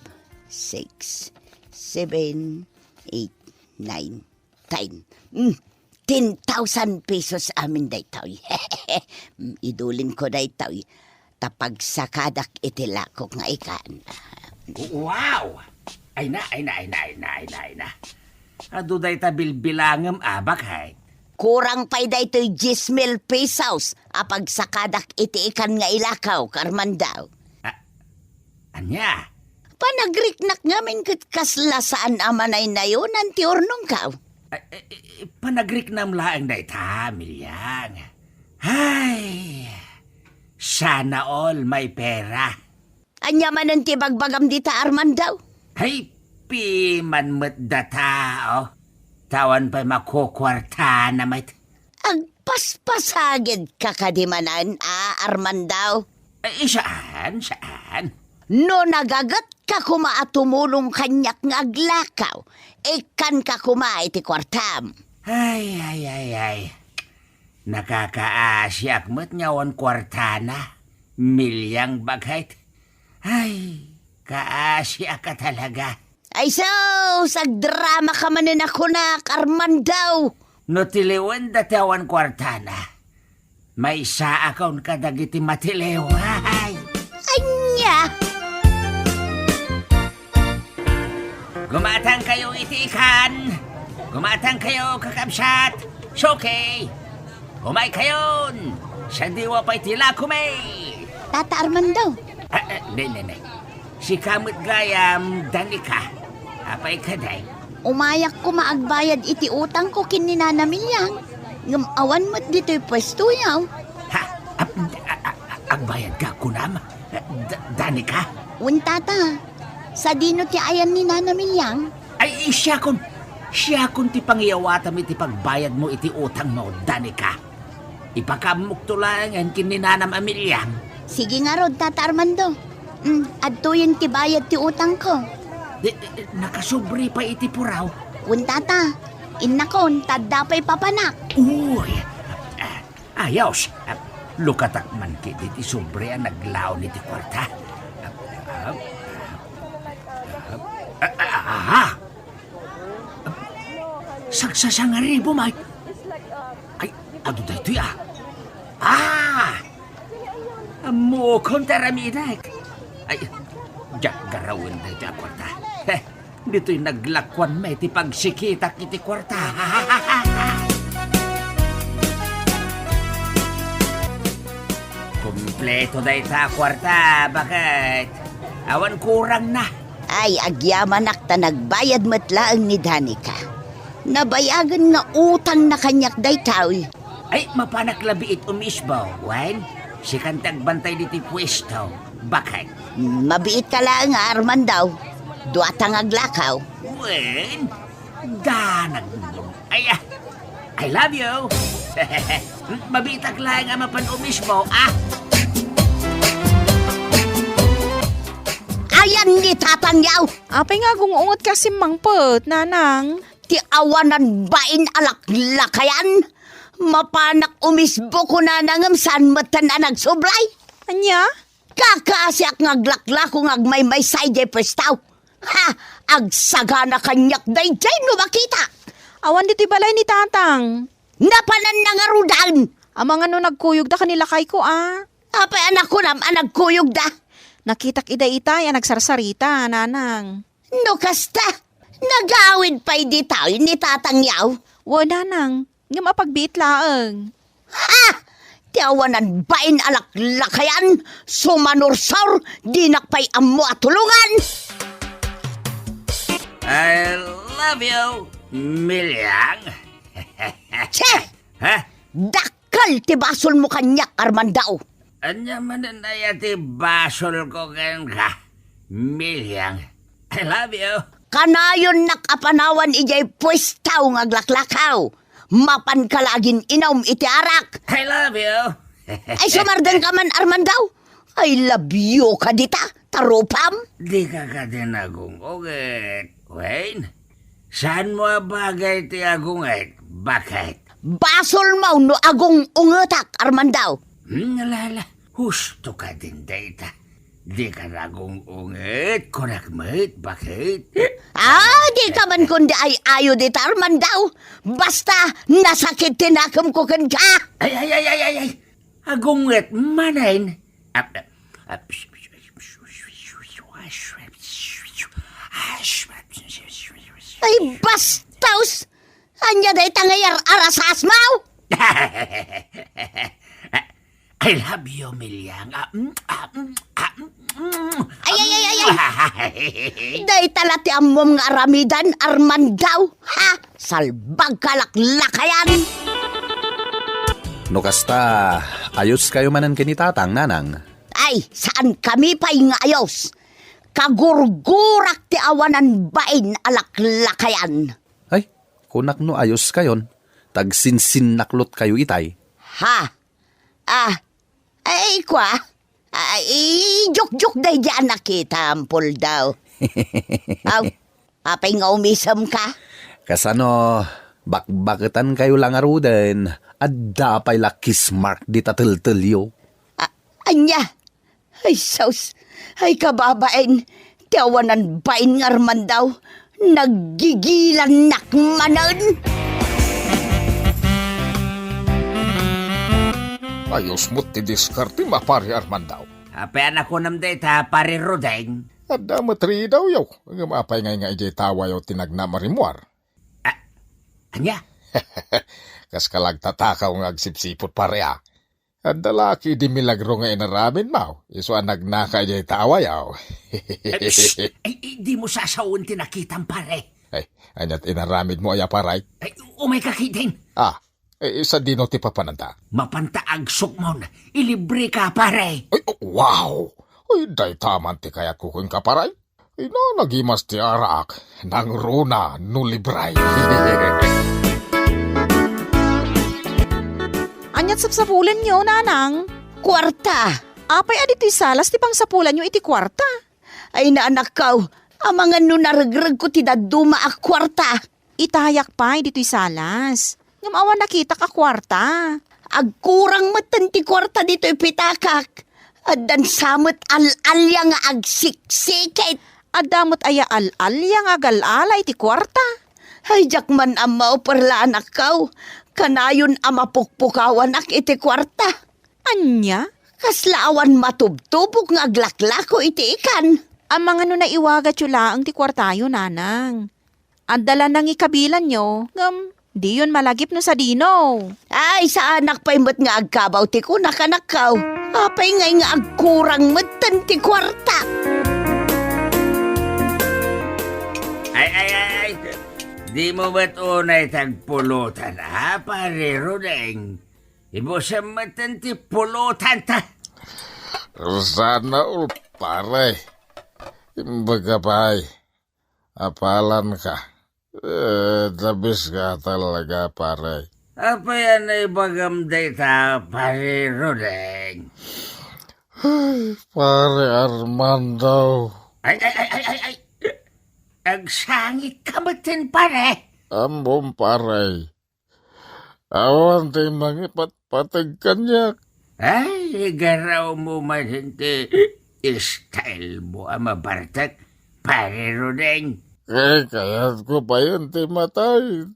6, 7, 8, 9, 10. 10,000 pesos amin daytoy. Idulin ko daytoy. Tapag sakadak itilakok nga ikan. Wow! Ay na. Aduday ta bilbilangam bakit? Kurang pa'y daytoy 10,000 pesos apag sakadak iti ikan nga ilakaw, Karmandaw. Anya? Panagriknak ngamin kat kasla saan amanay na yun ang tiurnong kaw. Panagrik nam laang day ta, Milyang. Ay, sana all may pera. Anya man ang tibagbagam dita, Armandaw. Ay, piman mo't data, Tawan pa makukwarta na may... Agpaspasagid kakadimanan, Armandaw. Saan? No nagagat ka kuma at tumulong kanyak nga aglakaw, ikan ka kuma iti kwartam. Ay. Nakakaasyak mo't ngawan kwartana. Milyang bagay. Ay, kaasya ka talaga. Ay so, sagdrama ka manin ako na, Armandaw. No tiliwan datawan kwartana. May isa akong kadagiti matiliw. Ay! Anya! Gumatang kayo itikan! Gumatang kayo kakabsat! Shoke! Humay kayon! Sa diwa pa'y tila kumay! Tata Armandaw. Nay. Si kamot gayam danika. Apay kaday. Umayak ko maagbayad iti utang ko kininanamilyang. Ngamawan mo't dito'y pwesto yaw. Ha? Agbayad ka kunam? Danika? Tata, sa dino ti ayan ni nanamilyang. Ay, siya kun ti pangyawatam iti pagbayad mo iti utang mo, Danika. Ipakamukto lang ang kininanam amilyang. Sige nga rod, Tata Armando. Adto yung ti bayad ti utang ko. Nakasubri pa iti puraw. Tata, innakon, tadapay papanak. Uy! Ayos! Lukatak man kit iti sobre ang naglaon iti kwarta. Sagsasangaribo, Mike. Ay, ado da ito Mo kontaramidak. Ay, Jak garawin na iti kwarta. Dito'y naglakwan may ti pagsikitak iti kwarta. Kompleto na ita kwarta. Bakit? Awan kurang na. Ay, agyamanak ta nagbayad matlaang ni Danica. Nabayagan nga utang na kanyak daytaw. Ay, mapanaklabiit umisbaw, Wen. Si kantag bantay diti pwesto. Bakit? Mabiit ka lang nga Arman daw. Duatang aglakaw. Wen, danag mo. Ay, I love you. Mabitag lang nga mapan umisbaw, Ayan ni tatangyaw. Apay nga gungungot kasi mangpot, nanang. Ti awanan bain alaklakayan. Mapanak umisbo ko na nangamsan matan na nagsublay. Anya? Kakasyak ngaglaklako ngagmay-may sayde pestaw. Ha! Agsagana kanyak dayjay no makita. Awan dito'y balay ni tatang. Napanan na nga rudan. Amang ano nagkuyog da kanila kay ko, Apay anak ko nam anagkuyog da. Nakitak ida-itay, nagsarsarita, nanang. No kasta. Nagawid pa'y di tao ni tatangyaw. Wala nang, nga mapagbiit laang. Ha! Tiawanan bain alaklakayan. Sumanursor. Dinakpay amo at tulungan. I love you, Milyang. Che! Ha? Dakal ti basol mo kanyak Armandao. Anya man na ti basol ko ken ka, Milyang. I love you. Kanayon nakapanawan ijay pwestaw ngaglaklakaw. Mapan kalagin inom iti arak. I love you. Ay sumardan ka man Armandao. I love you ka dita, tarupam. Di ka din agungogit, Wayne. Saan mo bagay ti agungit? Bakit? Basol mo no agong ungetak Armandao. Nalala, husto ka din data. Di ka nagungungit, kunakmit, bakit? Di ka man kundi ay ayo dita Armandao. Basta nasakit tinakam ko kan ka. Ay. Agungit, manain. Ay bastaus. Anya day tangayar arasas mo. I love you, Milyang. Ay. Day talati amom nga aramidan Armandao. Ha? Salbag kalaklakayan. No kasta, ayos kayo manan kinitatang, nanang. Ay, saan kami pa'y ngayos? Kagurgurak ti awanan bain alaklakayan. Ay, kunak no ayos kayon. Tagsinsin naklot kayo itay. Ha? Ay, kwa? Ay, juk-juk day dyan nakita ampol daw. Aw, apay nga umisam ka? Kasano, bakbaketan kayo lang aruden. Adda pa'y lakis mark di tatil-tilyo. Anya? Ay, saus. Ay, kababain. Tiawanan bain ngarman daw. Naggigilan nakmanan. Ayos mo't ti diskarte mapari Armandao. Apean ako nam data, pare Rodeng. Adda matri daw yaw. Ang mapay ngay nga ijay tawa yaw tinagna marimuar. Anya? Kas kalagtatakaw nga agsipsipot pare Adda laki di milagro nga inaramin mau. Iso ang nagnaka ijay tawa yaw. Ay, di mo sasawon tinakitang pare. Ay, anyat inaramid mo aya paray. Ay, umay kakitin. Isa dino ti papananda. Mapantaag sukmon, ilibre ka pare. Ay, wow! Ay, day taman ti kayat kukuin ka paray. Ay, nagimas ti arak. Nang runa, nulibray. Anyat sapsapulan nyo, nanang. Kwarta. Apay adito'y salas, ti pang sapulan nyo iti kwarta. Ay, naanak kaw. Amangan no naragrag ko ti daduma ak kwarta. Itayak pa, dito'y salas. Ngamawan nakita ka kwarta. Agkurang matan ti kwarta dito ipitakak. Adan samot al-alya nga agsiksikit. Adamot aya al-alya nga gal-alay ti kwarta. Ay, jakman amaw perla anak kaw. Kanayon amapukpukawan ak iti kwarta. Anya? Kaslaawan matubtubok nga aglaklako iti ikan. Ang mga no naiwagat yung laang ti kwartayo, nanang. Ang dala nang ikabilan nyo, di yun malagip no sa dino. Ay, sa anak pa'y mat nga agkabaw ti ko nakanakaw. Apay ngay nga agkurang matan ti kwarta. Ay. Di mo ba't unay tagpulutan, ha, pare Rudeng? Ibo sa matan ti pulutan ta. Sana ul, pare. Imbaga pa'y. Apalan ka. Dabis ka talaga, pare. Apa yan ay bagam data, pare Rudeng? Pare Armando. Ay. Agsangit ka matin, pare. Ambom, pare. Awan tayo mangipatpatag kanyak. Ay, garaw mo man hindi style mo ang mabartak, pare Rudeng. Kayat ko pa yun ti matay.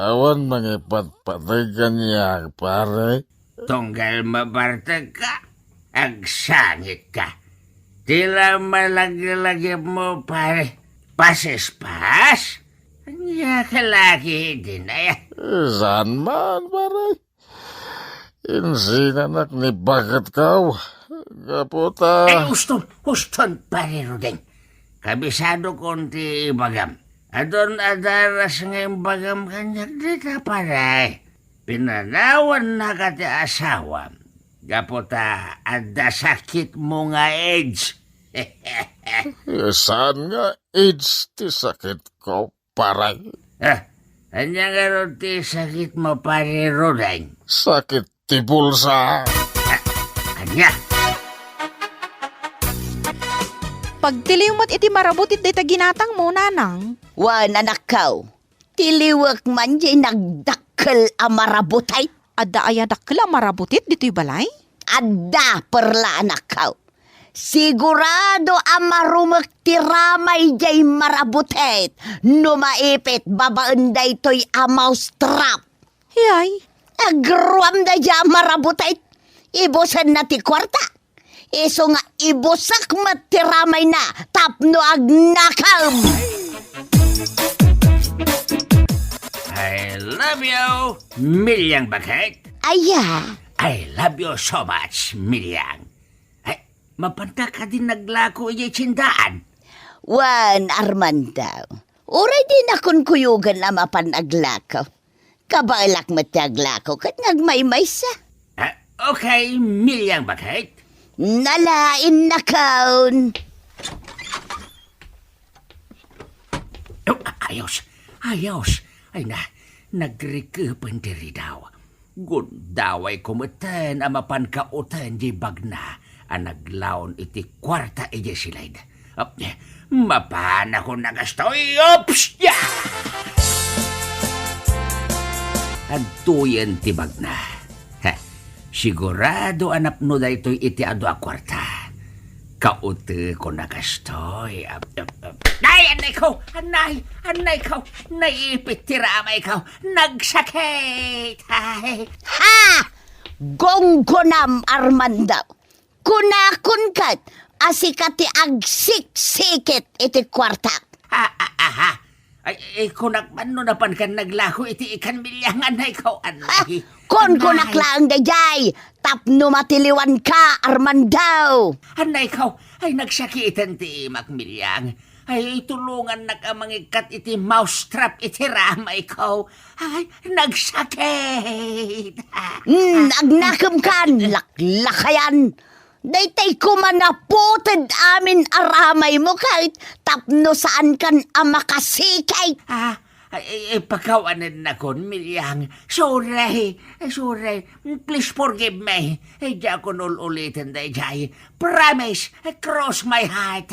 Awan mangipatpatag kanyak, pare. Tunggal mabartak ka, agsangit ka. Tila malagi-lagi mo, pare. Pases-pas? Anya ka lagi din ay. Saan man, pare? Insinanak ni bakit kau. Kaputa. Ay, uston, pare Rudeng. Kabisado konti bagam. Adon adaras ngayong bagam kanyak dita, pare. Pinanawan na ka ti asawa. Kaputa, ada sakit mo nga AIDS. Saan nga AIDS ti sakit ko, pare? Anya nga ron ti sakit mo, pare Rudeng? Sakit ti bulsa. Anya? Pagtiliw mo't iti marabutit dita ginatang mo, nanang. Wan anakaw. Tiliwak man di nagdakkel a marabutay. Adda aya dakla marabutit dito'y balay? Adda perla anakaw. Sigurado ang marumak tiramay jay marabutet. No maipit babaan day to'y amaw strap. Yay, Agruam da jay marabutet. Ibusan na ti kwarta. Iso nga ibusak matiramay na tapno agnakam. I love you, Milyang Bakit. Aya. I love you so much, Milyang. Ay, mapanta ka din naglako iya tsindaan. Wan Armando. Uray din akong kuyugan na mapanaglako. Kabailak mataglako kat nagmaymay sa. Okay, Milyang Bakit. Nalain na kaun. Oh, ayos. Ay na, nagrikupan diri daw. Gundaway kumuten ang mapankautan di bagna ang naglaon iti kwarta iti silayd. Mapana ko nagastoy. Ops! Yeah! Antuyen ti bagna. Sigurado anap no da ito'y iti ado a kwarta. Kaute ko nagastoy. Ay, anay ko! Anay ko! Naipit tiramay ko! Nagsakit! Ay! Ha! Gonggonam Armando. Kunakun kat asikati agsiksikit iti kwarta. Ha! Ay, kunakman no napan kan naglaho iti ikan milyang anay ko, anay. Kon kunaklaan dayay, tapno matiliwan ka, Armando. Anay ko, ay nagsakitan ti imak milyang. Ay, tulungan nakamangikat iti mousetrap iti ramay ko. Ay, nagsakit. Nagnakam kan, laklakayan. Daytay ko man naputid amin aramay mo kahit tapno saan kan amakasikay. Ay, pagkawanan na kon, Milyang. Sorry. Please forgive me. Ay, di ako nululitin day, Jay. Promise, cross my heart.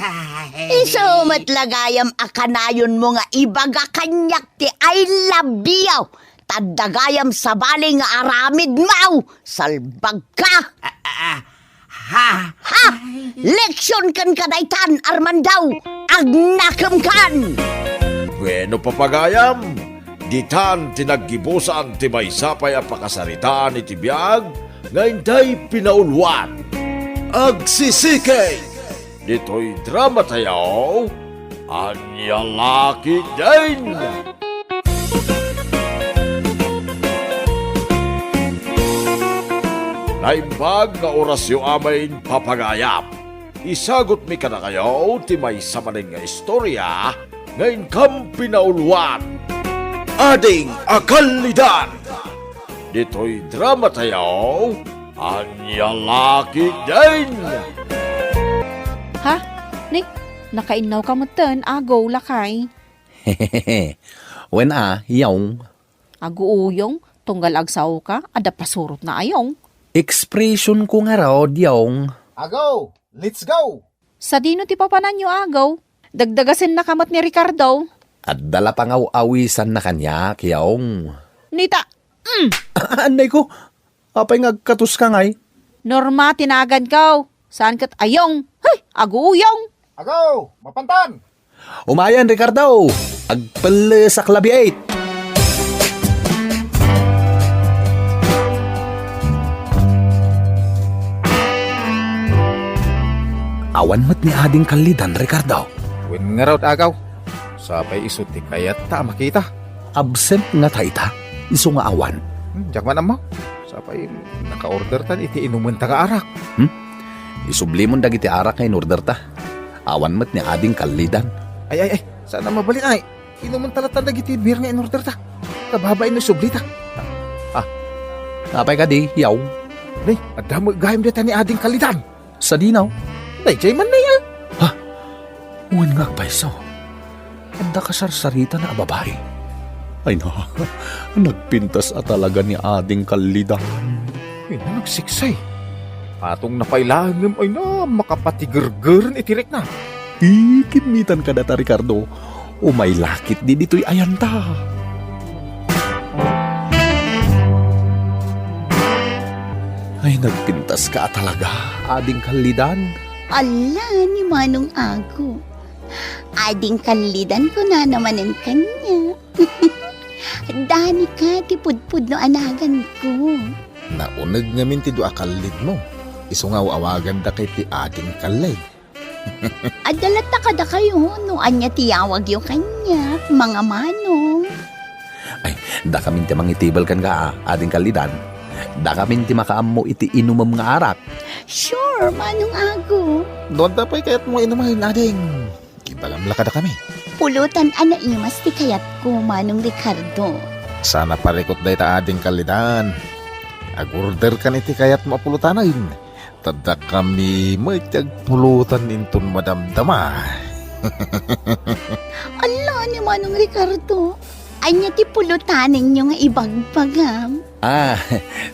Iso matlagayam akanayon mo nga ibaga kanyak ti I love you. Tadagayam sa bali nga aramid mau. Salbag ka. Ha? Leksyon kan kadaytan, Armando. Agnakam kan. Bueno papagayam, ditan tinaggibusan ti maysapay a pakasaritaan iti biag, ngayon day pinaulwan. Agsisikay! dito'y drama tayaw, Anya Laki din! Naimbag nga orasyo amain papagayap. Isagot mi ka na kayo, ti may samanin nga istorya, ngayon kam pinauluan. Ading Akalidan! Dito'y drama tayaw, Anya Laki din! Ha? Nick, nakainaw ka mo ten, agaw lakay. Hehehe. When yaong. Aguuyong, tunggal agsaw ka, ada pasurot na ayong. Expression ko nga raw, yaong. Agaw! Let's go! Sa dino ti papanan nyo agaw, dagdagasin na kamat ni Ricardo. At dala pangaw-awisan na kanya, yaong. Nita, Anday ko, apay ngagkatus ka ngay. Norma tinagan ka. Saan kat ayong? Hey, aguuyong. Agaw! Mapantan! Umayan, Ricardo. Agpala sa klabi 8. Awan mo't ni Ading Kalidan, Ricardo. Win nga raw agaw. Sapay isuti kayat ta makita. Absent nga taita. Iso nga awan. Diyak man mo. Sapay naka-order tan iti inuman ta ka arak. Isublimon dagiti arak nga in-order ta. Awan mo't ni Ading Kalidan. Ay. Sana mabalik ay. Inuman talatan dagiti beer nga in-order ta. Kababay na sublita. Apay ka di, yaw. Day, adamo gayam dita ni Ading Kalidan. Sa dinaw. Day, jay man na yan. Uwan nga paiso. Anda ka sarsarita na babae. Ay na, nagpintas talaga ni Ading Kalidan. Ay na, nagsiksay. Atong napailangam ay na, makapatigurgur ni Tirek na. Ikimitan ka data, Ricardo. O may lakit di dito'y ayanta. Ay, nagpintas ka talaga, Ading Kalidan. Ala ni Manong Ago. Ading Kalidan ko na naman ang kanya. Dani ka, tipudpud no anagan ko. Naunag ngamin ti do akalid mo. Iso nga awagan da kay ti Ading Kalid. Adalat na kada kayo, no anya tiyawag yung kanya, mga manong. Ay, da kamin ti mangitibal kan ka, Ading Kalidan. Da kamin ti makaam mo iti inumam nga arak. Sure, Manong Ago. Doon tapay kayat mo inumahin, Ading. Ibalam lakada kami. Pulutan anaimas ti kayat ko, Manong Ricardo. Sana parikot day ta Ading Kalidan. Ag-order ka niti kayat mo apulutanin. Tada kami may tagpulutan inton madamdama. Ala ni Manong Ricardo. Anya ti pulutanin nyo nga ibagbagam.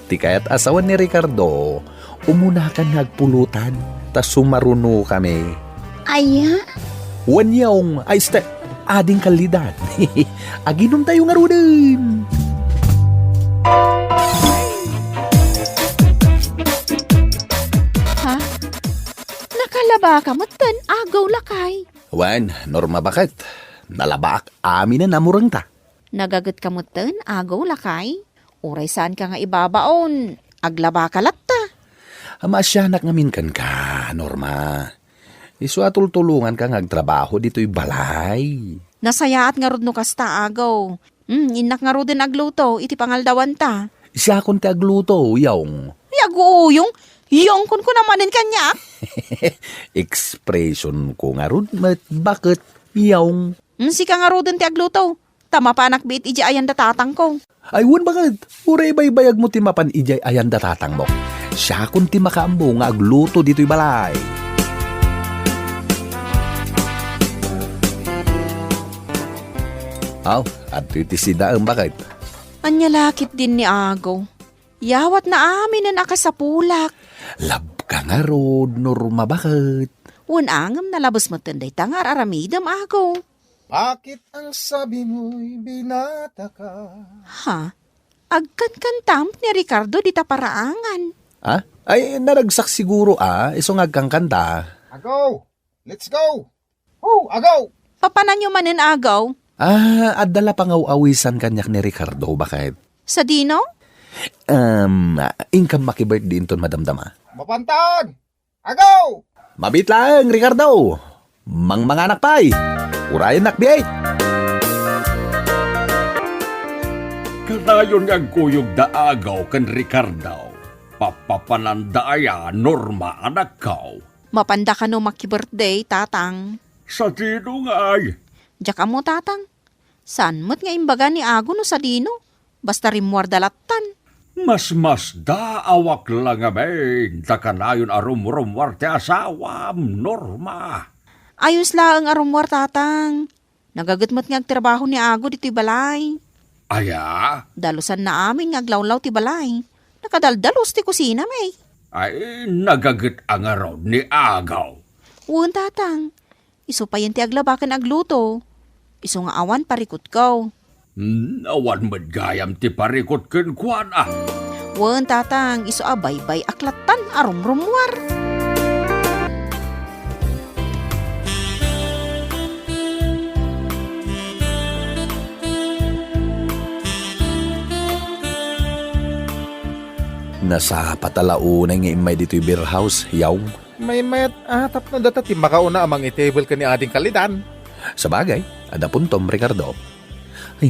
Ti kayat asawan ni Ricardo, umuna ka nagpulutan, tas sumaruno kami. Aya? Wanyong, Ading Kalidan. Aginom tayo nga rudin. Ha? Nakalaba ka mo ten, agaw lakay. Wan, Norma bakit? Nalabaak amin na namurang ta. Nagagat ka mo ten, agaw lakay. Uray saan ka nga ibabaon, aglaba ka latta. Masyanak ngamin kan ka, Norma. Isu atultulungan ka ngagtrabaho dito'y balay. Nasayaat nga rod no kasta agaw. Inak nga rod din agluto, iti pangaldawan ta. Siya kon ti agluto, yaong. Yaguuyong, yung kun namanin kanya. Expression ko nga rod, bakit yaong? Si ka nga rod din ti agluto. Tama pa nakbit iji ayan datatang ko. Aywan bakit? Uray baybayag mo ti mapan ijay ayan datatang mo. Siya kun ti makaambo nga agluto dito'y balay. At iti sidaang bakit? Anya lakit din ni Agaw. Yawat na amin na nakasapulak. Lab ka nga rod, Norma bakit? Unangam na labas mo tanday tangar aramidam Agaw. Bakit ang sabi mo'y binata ka? Ha? Agkan-kantam ni Ricardo di ta paraangan. Ay, naragsak siguro iso nga kang kanta. Agaw! Let's go! Agaw! Papanan nyo manin Agaw? Adala pangaw-awisan kanyak ni Ricardo, bakit? Sa dino? Ingkam makibirthday inton madamdama. Mapantan! Agaw! Mabit lang, Ricardo. Mga anak pa'y. Urayan nakbiyay. Kadayon nga kuyog daagaw kan Ricardo. Papapanandaya Norma anak ko. Mapanda ka no maki-birthday, tatang. Sa dino nga ay. Diyak mo, tatang. San mo't nga imbaga ni Ago no sa dino? Basta rimwar dalatan. Mas daawak lang amin. Takanayon arum-rumwar ti asawam, Norma. Ayos lang arumwar, tatang. Nagagatmat nga trabaho ni Ago dito'y balay. Aya? Dalusan na amin nga aglawlaw ti balay. Nakadaldalos ti kusina, may. Ay, nagagat ang araw ni Agaw. Uwan, tatang. Iso pa yan ti aglabakan agluto. Iso nga awan parikot ko. Awan madgayam ti parikot ken kuan ah. Uwan, tatang. Iso abay-bay aklatan arum-rumwar. Nasa patalaunay nga imay dito'y beer house, yaw. May mayat atap na data ti makauna amang itable ka ni ading kalidan. Sa bagay, ada puntom, Ricardo. Ay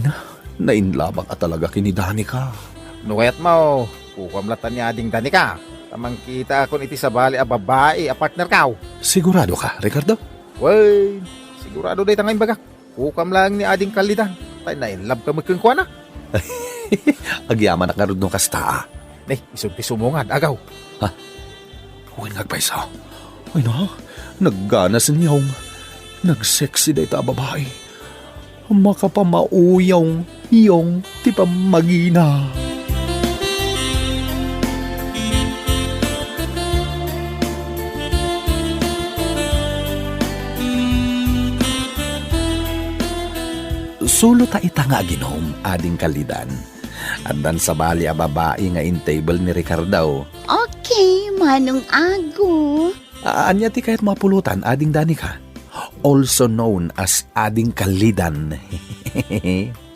nainlabak at talaga kini Danica. No kayat mo, kukamlatan ni ading Danica. Tamang kita akon iti sa bali a babae a partner kaw. Sigurado ka, Ricardo? Wey, sigurado day tangay bagak. Kukam lang ni ading kalidan. Tay na in love ka magkang kuana. Agyaman na karod nung kasta. Nih, isog ti sumungad, agaw. Huwag nagpaysa. Ay naggana sa niyong. Nagsexy day ta babae. Makapamauyong iyong ti pamagina. Sulo ta ita nga ginom, ading kalidan. Andan sa bali a babae nga in table ni Ricardo. Okay, Manong Ago. Anya ti kahit mapulutan, ading Danica. Also known as ading kalidan.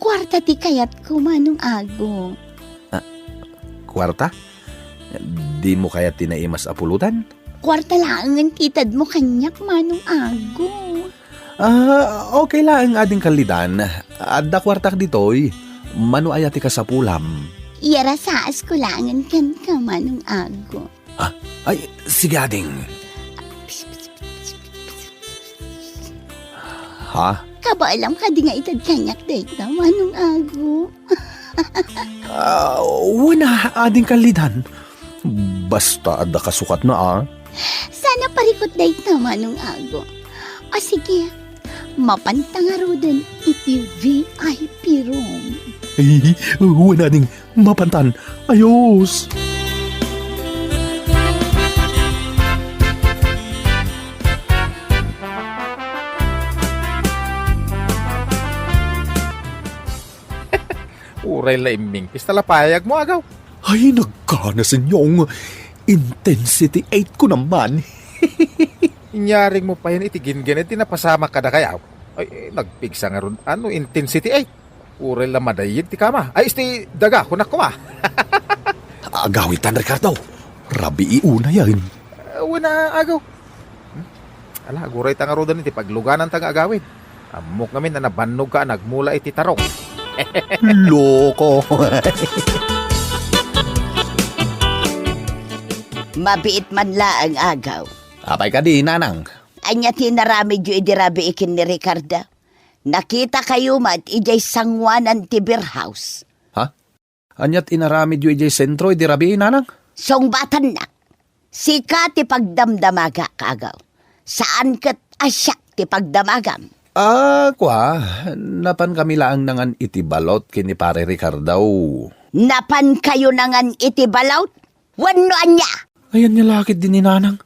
Kwarta ti kayat ko, Manong Ago. Kwarta? Di mo kaya tinaimas apulutan? Kwarta lang ang kitad mo kanyak, Manong Ago. Okay lang ading kalidan. Adda kwartak ditoy. Mano ayati ka sa pulam. Iyara saas ko langan kan ka, Manong Ago. Ay, sige ading. Ha? Kabaalam ka di nga itad kanyak data, Manong Ago. Wala ading kalidan. Basta adda kasukat na Sana parikot data, Manong Ago. O sige, mapantangarodan iti VIP room. Ay, wala ding mapantan. Ayos! Uray laiming, pistala payag mo, agaw. Ay, nagkana sa inyong intensity 8 ko naman. Inyaring mo pa yan itigin ganit, tinapasama ka na kayaw. Ay, nagpigsa nga ron, intensity 8. Uray la madayin ti kama. Ay, isti daga, kunak ko Agawitan, Ricardo. Rabi iuna yan. Wala, agaw. Ala, aguray tanga rodan iti pagluganan tanga agawin. Amok ngamin na nabannog ka, nagmula iti tarong. Loko. Mabiit man la ang agaw. Apay ka di, nanang. Anya tinarami yu idirabi ikin ni Ricardo. Nakita kayo mat ijay sangwanan ti beer house. Ha? Anyat inaramid yu ijay sentro, di rabi, nanang? Song batan nak. Sika ti pagdamdamaga kagaw. Saan kat asyak ti pagdamagam? Kwa. Napan kami laang nangan itibalot kini pare Ricardo. Napan kayo nangan iti balawt? Wano anya? Ayan niya lakit din ni nanang.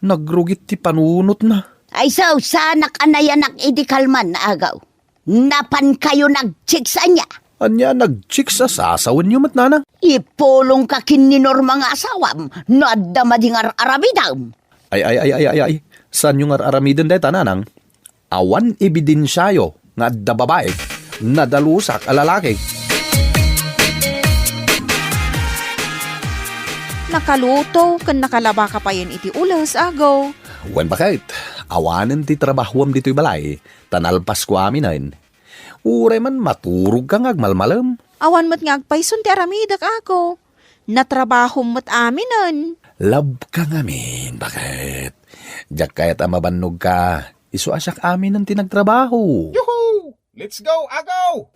Nagrugit ti panunot na. Ay so, sanak anayanak iti kalman na agaw. Napan kayo nag-chicks anya? Anya nag-chicks sa sasawan niyo mat nanang. Ipulong ka kininor mga asawam. Nadamadingar arabidam. Ay. Saan yung aramidan deta nanang? Awan ebidensyayo nga adda babae. Nadalusak a lalaki. Nakaluto kan nakalaba ka pa yan iti ulas, Agaw. Wan bakit? Awanan ti trabahuam dito'y balay. Tanalpas ko aminan. Uray man maturog ka ngagmalmalam. Awan mo't nga agpayson ti aramidak ako. Natrabaho mo't aminan. Lab ka ngamin, bakit? Diyak kaya't amabannog ka. Isu asyak amin ang tinagtrabaho. Yuhu! Let's go, agaw!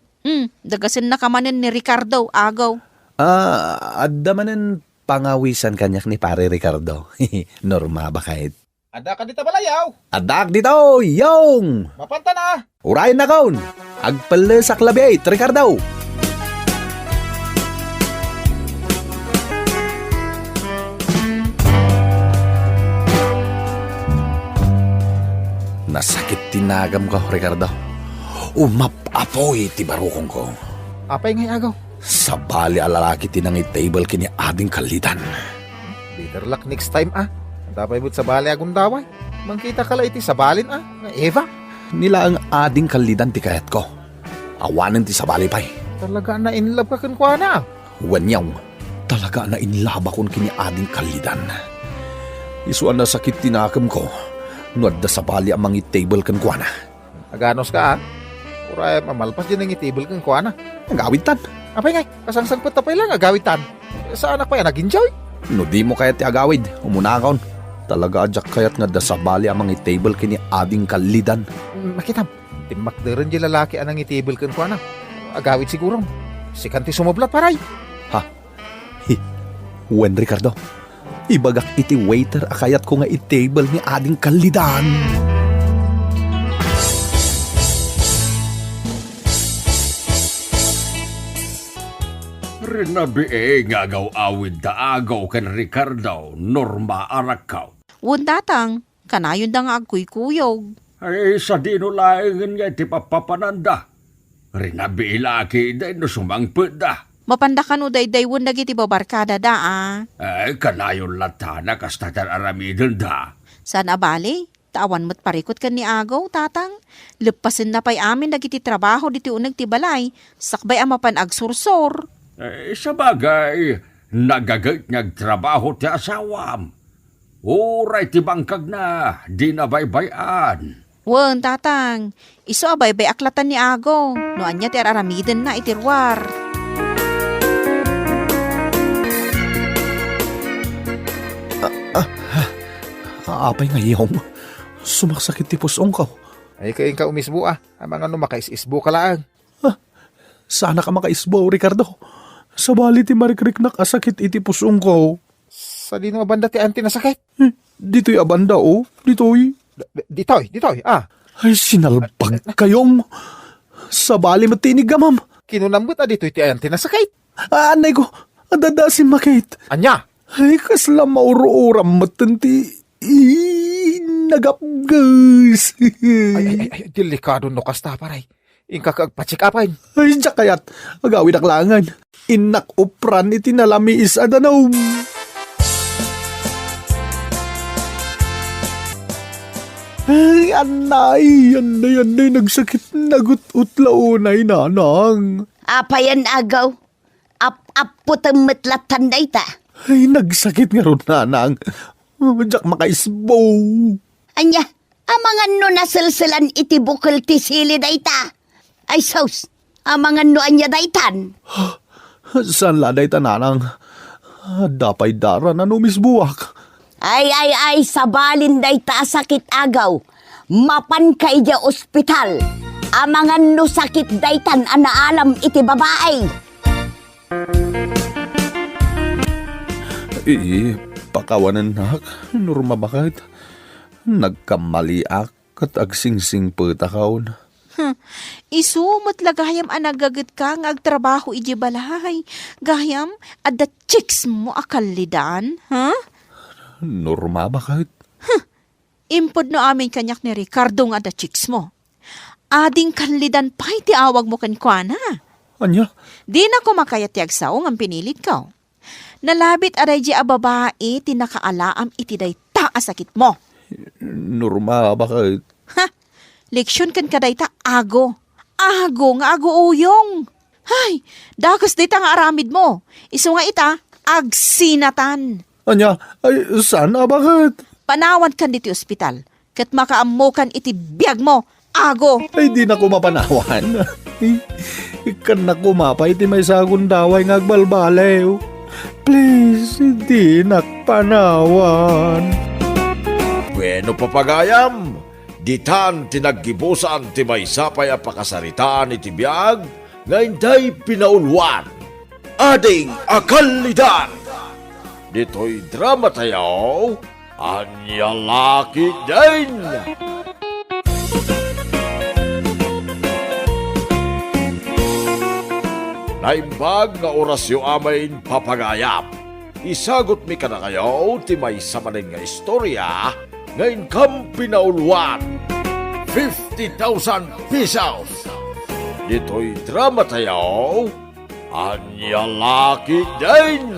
Dagasin na kamanin ni Ricardo, agaw. Adda manen pangawisan kanyak ni pare Ricardo. Norma bakit? Ada ka dito balayaw. Adak dito, yung! Mapanta na. Urayan na kaun! Agpala sa klabit, Ricardo! Nasakit tinagam ko, Ricardo. Umapapoy ti barukong ko. Apay ngay agaw. Sa bali alalaki tinangit table kini ading kalidan. Better luck next time Dapay but sa bali agong daway. Mangkita ka la iti sa balin nga Eva. Nila ang ading kalidan ti kayat ko. Awanan ti sa bali pay. Talaga na in love ka kan kwa na. Wanyaw, talaga na inlaba kon kini ading kalidan. Isuan na sakit tinakam ko. Nuad da sa bali ang mga table kan kwa na. Aganos ka Uray mamalpas din ang table kan kwa na. Ang awitan. Apay ngay, kasangsang patapay lang agawitan. Sa anak pa yan nag-enjoy. No di mo kayat ti agawid. Umunakaon. Talaga adyak kayat nga da sa bali ang mga table kini ading kalidan. Makitam, timak na rin di lalaki anang table kan kwa na. Agawid siguro. Si kanti sumublat paray. Wen Ricardo, ibagak iti waiter akayat ko nga i-table ni ading kalidan. Rinabi nga agaw awid da agaw kan Ricardo, Norma arakaw. Wundatang, kanayon da nga agkuy-kuyog. Ay, sa dinulaingan nga iti papapananda. Rinabi ilaki da no sumangpet da. Mapandakan o dayday wun dagiti babarkada da Ay, kanayon latana kastatan aramidon da. Saan abali? Tawan mo't parikot kan ni agaw, tatang. Lepasin na pa'y amin dagiti trabaho diti unag ti balay. Sakbay amapan agsursor. Sa bagay, nagagait nagtrabaho ti asawam. Uray ti bangkag na, di na baybayan. Wen, tatang. Iso abay-bay aklatan ni Ago. Noan niya ti aramiden na itirwar. Apay ngayong, sumaksakit ti pusong ko. Ay kain ka umisbo Ang mga makais-isbo ka lang. Sana ka makaisbo, Ricardo. Sa bali ti marikrik nakasakit iti pusong ko. Sa di na banda ti anti na sakit. Dito'y abanda dito'y. Ditoy. Ay, sinalpag kayong. Sa bali matinig ka, ma'am. Kinunambot ditoy ti anti na sakit. Anay ko, adadasin makit. Anya? Ay, kasla mauro-uram matanti. Nagapgas. Ay, delikado no kasta paray. Ingka kagpatsikapain. Ay, diyak kayat. Agawin aklangan. Inak upran iti nalamiis adanaw. Ay, anay, nagsakit nagut-utlaunay nanang. Apayan agaw. Ap-aputan matlatan na ita. Ay, nagsakit nga ron nanang. Diyak makaisbo. Anya, amangan no nasilsilan iti bukal ti sili da ita. Ay saus, amangan no anya daitan. San laday tananang? Dapay dara na numisbuak. Ay, sabalin da ita sakit agaw. Mapan kay ja ospital. Amangan no sakit daitan anaalam iti babae. Pakawanan nak, Norma bakit? Nagkamaliak at agsingsing petakaon. Isumot lagayam anagagat ka nga agtrabaho iji balay. Gayam, adda chicks mo akalidan, ha? Norma bakit? Impod no amin kanyak ni Ricardo nga adda chicks mo. Ading kalidan pa iti awag mo kankwana. Anya? Di na ko makayatiag saong ang pinilit ka. Nalabit aray di ababae tinakaalaam iti day taasakit mo. Norma bakit? Leksyon kan kadayta ago. Ago nga ago uyong. Hay, dakas dayta nga aramid mo. Isu nga ita, agsinatan. Anya, ay, sana bakit? Panawan kan diti ospital. Kat makaamukan iti biyag mo. Ago. Ay di na ko mapanawan. Ikan na kumapay ti may sagun daway ngagbalbalew. Please, hindi nakpanawan. Bueno papagayam, ditan tinaggibusan ti may sapay a pakasaritaan iti biyag, nga inday pinaulwan. Ading akalidan! Dito'y drama tayo, Anya Laki din! Naimbag nga orasyo amain papagayam. Isagot mi ka na kayo ti may samanin nga istorya ngayon kam pinauluan. 50,000 pesos. Dito'y drama tayo, Anya Laki din!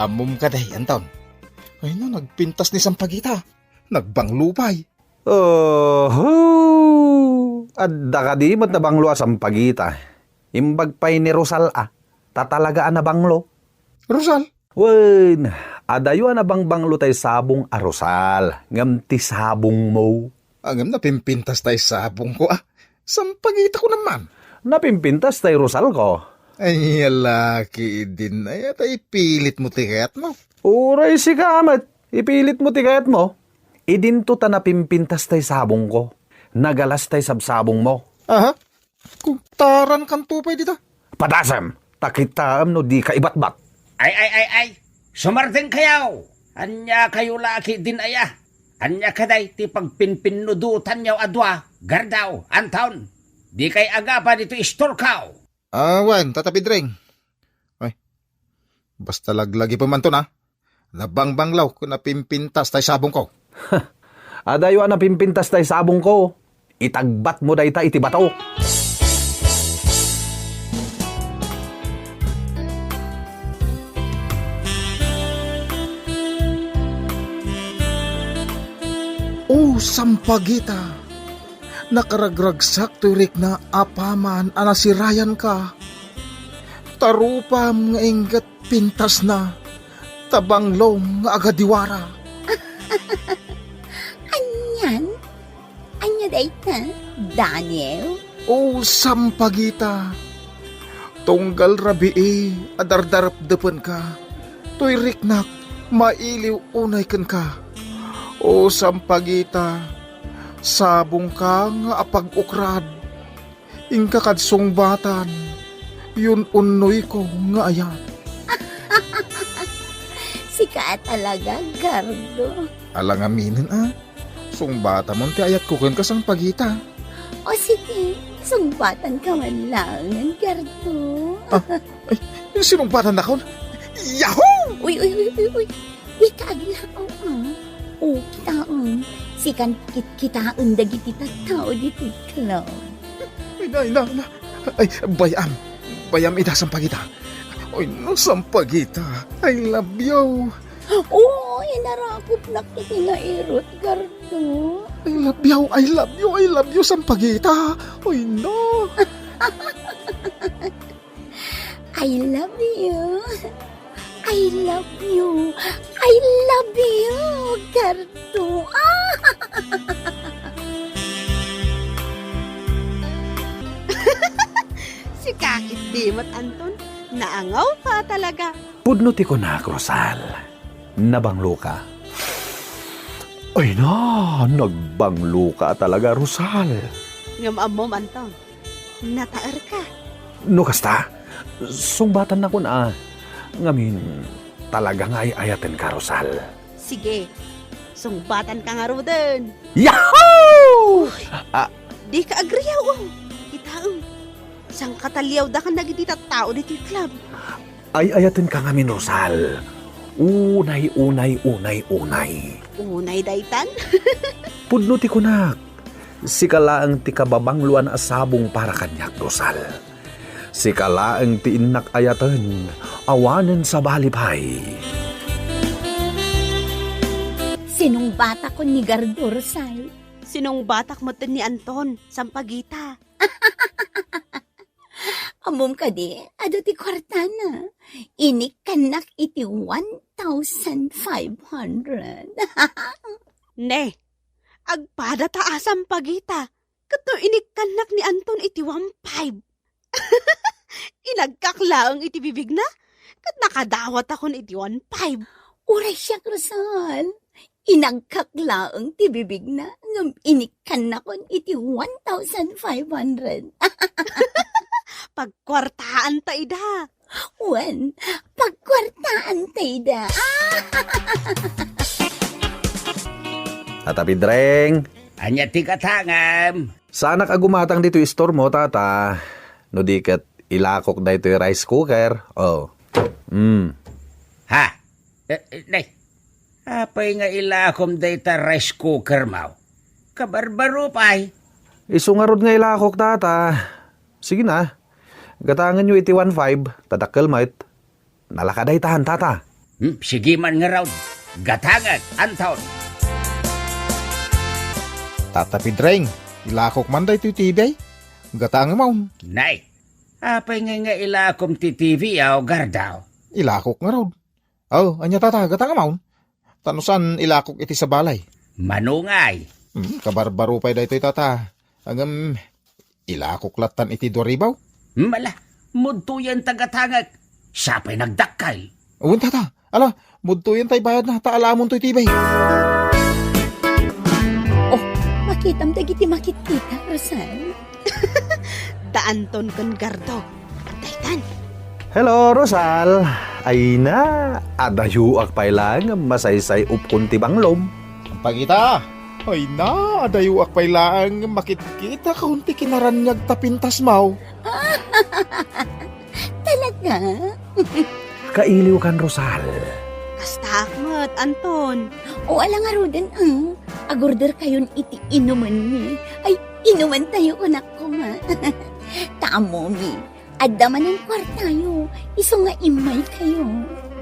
Amom ka day, Anton. Ay no, nagpintas ni Sampagita. Nagbanglupay. Adda ka di mat na banglo asang pagita. Imbag pa'y ni Rosal tatalagaan na banglo. Rosal? Wen, adayo na bang banglo tay sabong a Rosal. Ngam ti sabong mo. Angam na pimpintas tayo sabong ko Sampagita ko naman. Napimpintas tay Rosal ko. Ay, laki din. Ay, at ipilit mo tiket mo. Uray si kamat. Ipilit mo tikayat mo. Idinto ta napimpintas tay sabong ko. Nagalas tay sabsabong mo. Aha. Kung taran kang tupay dito. Padasam, takitaam no di ka ibatbat. Ay. Sumarting kayaw. Anya kayo laki din aya. Anya kaday ti pagpinpinudutan yaw adwa. Gardaw, Anton. Di kay agapa dito istorkaw. Wan, tatapid ring. Ay, basta laglagi pa man to na. Nabangbanglaw kung napimpintas tayo sabong ko. Adayo na pimpintas tay sabong ko. Itagbat mo dayta iti bato. Sampagita. Nakaragragsak turik na apaman anasirayan ka. Tarupam nga inggat pintas na. Tabanglong nga agadiwara. Anya dayta, Daniel? Sampagita. Tunggal rabii adardarap depan ka. Tuy riknak mailiw unay kan ka. Sampagita. Sabong ka nga apag-ukrad. Ingka kadsong batan. Yun unoy ko nga ayat. Sika talaga, Gardo. Alang aminin Sungbata mo ti ayat ko kan kasang pagita. O sige, sumbatan ka man lang, Gardo. Sinumbatan na kon? Yahoo! Uy. Ikaglaw kitaon. Sikan kitaan dagiti tattao diti club. Na. Ay, bayam ida sampagita. Oy, no sampagita. I love you. Narakop na kiti na irot, Gardo. I love you, sampagita. Oy, no. I love you. Gardo. Si Kakit Dimot, Anton. Naangaw pa talaga. Pudnuti ko na, Rosal. Nabanglo ka. Ay na, nagbanglo ka talaga, Rosal. Ngam mo, Anton. Nataar ka. No kasta, sungbatan na ko na. Ngamin, talaga nga ay ayatin ka, Rosal. Sige, sungbatan ka nga roden. Yahoo! Di ka agriyaw, Itaong. Sang katalyaw da ka nagitita tao dito club. Ay ayatin ka ngamin, Rosal. Unay. Unay daytan? Pudnuti ko na. Sikala ang ti kababangluan asabong para kanyak, Rosal. Sikala ang ti inak ayatan, awanen sa balipay. Sinong bata ko ni Gardo, Rosal? Sinong batak mo ni Anton, Sampagita? Amom ka di, ado ti kwartana. Inik kanak iti 1,500. Ne, agpada taasang pagita. Kato inikanak ni Anton iti 1.5. Inagkaklaang iti bibig na. Kat nakadawat akon iti 1.5. Uray siya, Rosal. Inagkaklaang ti bibig na. Ngam inikan na kon iti 1,500. Pagkwartaan ta ida. Wan, pagkwartaan tayda. Tata Pidreng, Anya ti katangam. sana ka gumatang dito yung store mo, tata. No di kat ilakok da ito yung rice cooker. Oh. Ha? Nay, apay nga ilakom data rice cooker mau. Kabarbaro pay. Isungarod nga ilakok, tata. Sige na. Gatangan nyo iti 1.5, tadakkel mait. Nalakaday tahan, tata. Sige man nga raw. Gatangan, antaon. Tata Pidreng, ilakok man da ito tibay. Gatang mo. Nay, apay nga ilakom ti TV yaw gardaw. Ilakok nga raw. Oh, anya tata, gatang mo. Tanusan ilakok iti sa balay. Manungay. Kabarbaro pa'y da ito tata. Agam, ilakok latan iti doribaw. Mala, mudtuyan tagatangag. Siya pa'y nagdakkal. Uwan tata, ala, mudto yan tay bayad na, taalamon to'y tibay. Oh, makitam dagiti makikita, Rosal. Daanton kan gardo. Antaytan. Hello, Rosal. Ay na, adayuak pa lang masaysay upkon ti banglom. Pagita, ay na, adayo akpay laang makikita kaunti kinaranyag tapintas mau. Talaga? Kailiw kan, Rosal. Kasta akmat, Anton. O alang arudan agorder kayon iti inuman mi. Ay, inuman tayo anak ko nga. Tamo mi, adaman ang kwartayo. Iso nga imay kayo.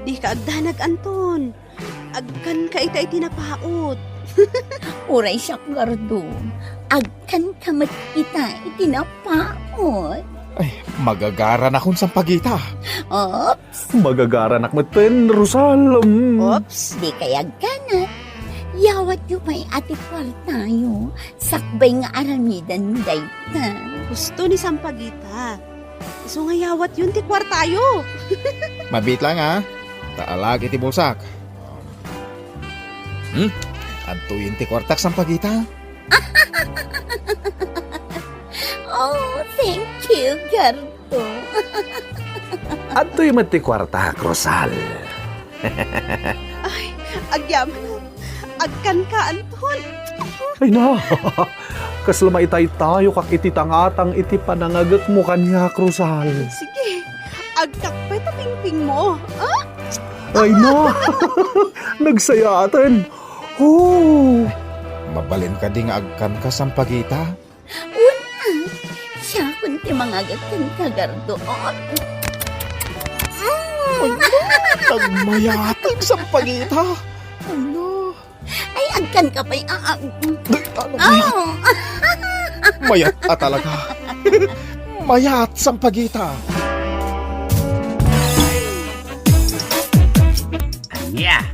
Di ka agdanag, Anton. Agkan ka ita itinapaot. Uray siya gardo. Agkan kamat kita itinapaot. Ay, magagaran akong sampagita. Ops, Magagaran akmaten, Rosal. ops, di kaya ganat. Yawat yu may ati kwartayo. Sakbay nga aramidan dayta. Gusto ni Sampagita. Iso nga yawat yun ti kwartayo. Mabit lang ha. Taalag iti bulsak. Antuyin ti kwartak sampagita. Oh, thank you, gardo. Ato yung mati kwarta, Rosal. Ay, agyam. Agkan ka, Anton. Ay na, kaslamay tayo kak iti tangatang iti panangagak mo kanya, Rosal. Sige, agtakpay tapingping mo. Ah? Ay na, nagsayatan. Oh. Mabalin ka ding agkan ka sampagita. Una, siya kunti mga gatan ka, gardo. Nagmayatag sampagita. Ano? Ay, agkan ka pa'y Mayat talaga. Mayat sampagita. Anya,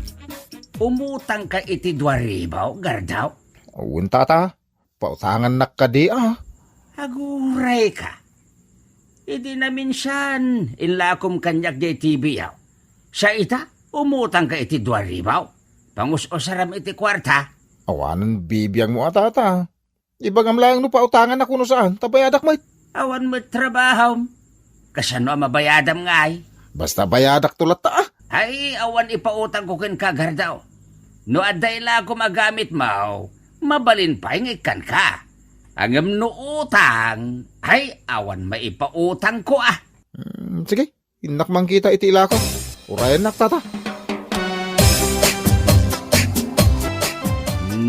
umutang ka iti 2,000 gardaw. Uwan tata, pautangan nak ka di Aguray ka. Idi na minsan, inlakom kanyak di TV yaw. Sa ita, umutang ka iti 2,000. Pangus-osaram iti kwarta. Awanan bibiyang mo tata. Ibagam lang no pautangan ako no saan, tabayadak may. Awan mo trabaho. Kasano mabayadam ngay. Basta bayadak tulat ta. Ay, awan ipautang ko ken kagardaw. No aday la ko magamit mo, mabalin pa ikan ka. Angam no utang, ay awan maipautang ko ah. Sige, inak man kita iti ila ko. Urayan nak tata.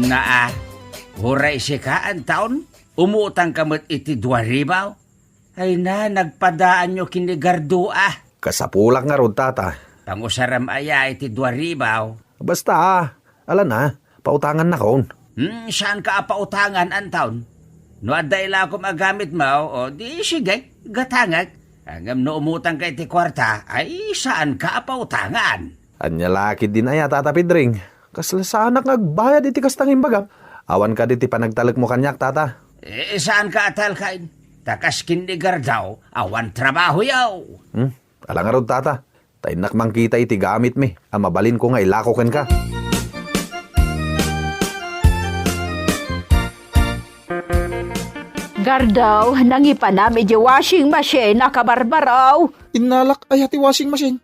Naa, huray si ka ang taon, umutang kamot iti 2,000. Ay na, nagpadaan nyo kinigardo ah. Kasapulak nga ron, tata. Pangusaram aya iti 2,000. Basta, ala na, pautangan na kon. Saan ka pautangan ang taon? No aday la ko magamit mo, o di sige, gatangag. Angam no umutang kay ti kwarta, ay saan ka pautangan? Anya laki din aya, Tata Pedring. Kasla sa anak nagbayad iti kastang imbagam. Awan ka diti panagtalag mo kanyak, Tata. Saan ka atal kain? Takas kindigar daw, awan trabaho yaw. Alangarod, Tata. Tainak mangkita iti gamit mi. Ang mabalin ko nga ilakoken ka. Gardaw, nangipanam iti washing machine na kabarbaraw. Inalak ay ati washing machine.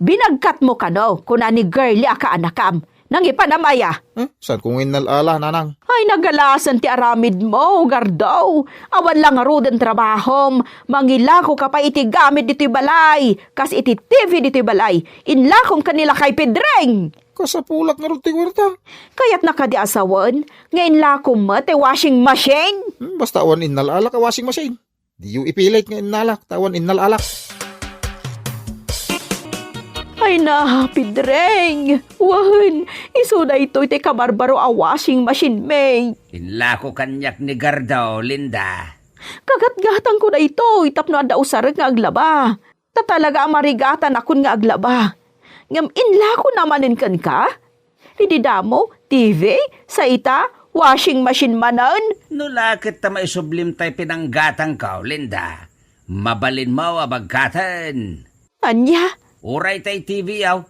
Binagkat mo ka no, kuna ni girly aka anakam. Nangipanam aya. Saan kong inalala, nanang? Ay nagalasan ti aramid mo, Gardaw. Awan lang arudan trabahom. Mangilako ka pa iti gamit dito'y balay. Kas iti TV dito'y balay. Inlakom kanila kay Pedreng. Kasapulak nga rin ti kwarta. Kaya't nakadiasawan, ngayon lakom mo ti washing machine. Basta awan inalala ka washing machine. Di yung ipilit nga inalak, tawan inalala. Ay na, Pedreng. Wahan, iso na ito iti kabarbaro a washing machine, may. Inlako kanyak ni Gardaw, Linda. Kagatgatan ko na ito, itapno ada usarag nga aglaba. Tatalaga marigatan akon nga aglaba. Ngam inlako namanin kan ka? Hindi damo, TV, sa ita, washing machine manan. No lakit ta maisublim tay pinanggatang ka, Linda. Mabalin mo abagkatan. Anya? Uray tay TV yaw.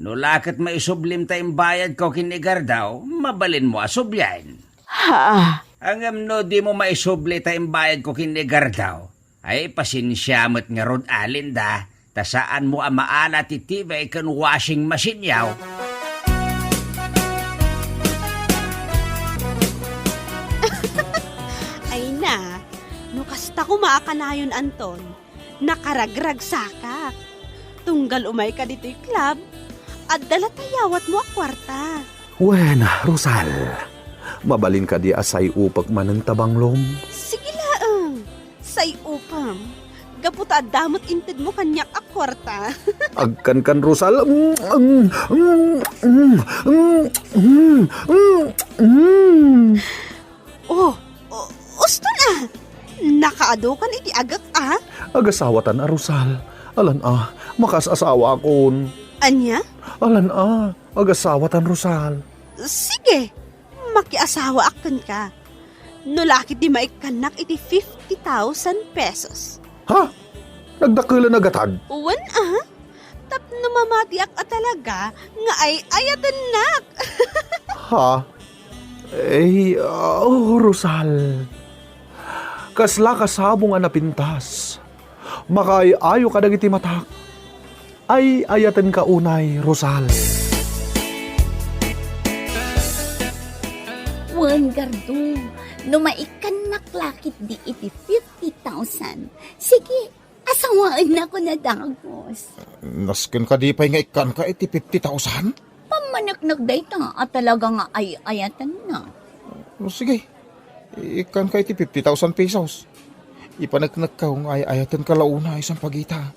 No lakit maisublim tay bayad ko kinigar daw, mabalin mo asubyan. Ha? Angam no di mo maisubli tay bayad ko kinigar daw, ay pasinsyamat nga rod Linda. Tasaan mo ang maala ti TV kan washing machine yaw. Ay na, no kasta kumaakanayon Anton, nakaragrag sakak. Tunggal umay ka dito'y club, at dalatayawat mo a kwarta. Wen, Rosal. Mabalin ka di asay upak man ang tabanglom. Sige laang, say upam. Gaputa damot inted mo kanyak a kwarta. Agkan Rosal. Usto na. Nakaado kan iti agak Agasawatan a Rosal. Alan makasasawa akon. Anya? Alan agasawatan Rosal. Sige, makiasawa akan ka. No lakit di maikanak iti 50,000 pesos. Ha? Nagdakila na gatad? Uwan tapno mamatiak a talaga nga ay ayatan nak. Ha? Rosal. Kasla kasabong nga napintas. Makay ayo ka dagiti matak. Ay ayatan ka unay, Rosal. Wan, Gardo. No maikan naklakit di iti 50,000. Sige, asawaan na ko na dagos. Nasken ka di pa'y nga ikan ka iti 50,000? Pamanaknak day ta at talaga nga ay ayatan na. Sige, ikan ka iti 50,000 pesos. Ipanagnak ka kung ay ayatan ka launa isang pagita.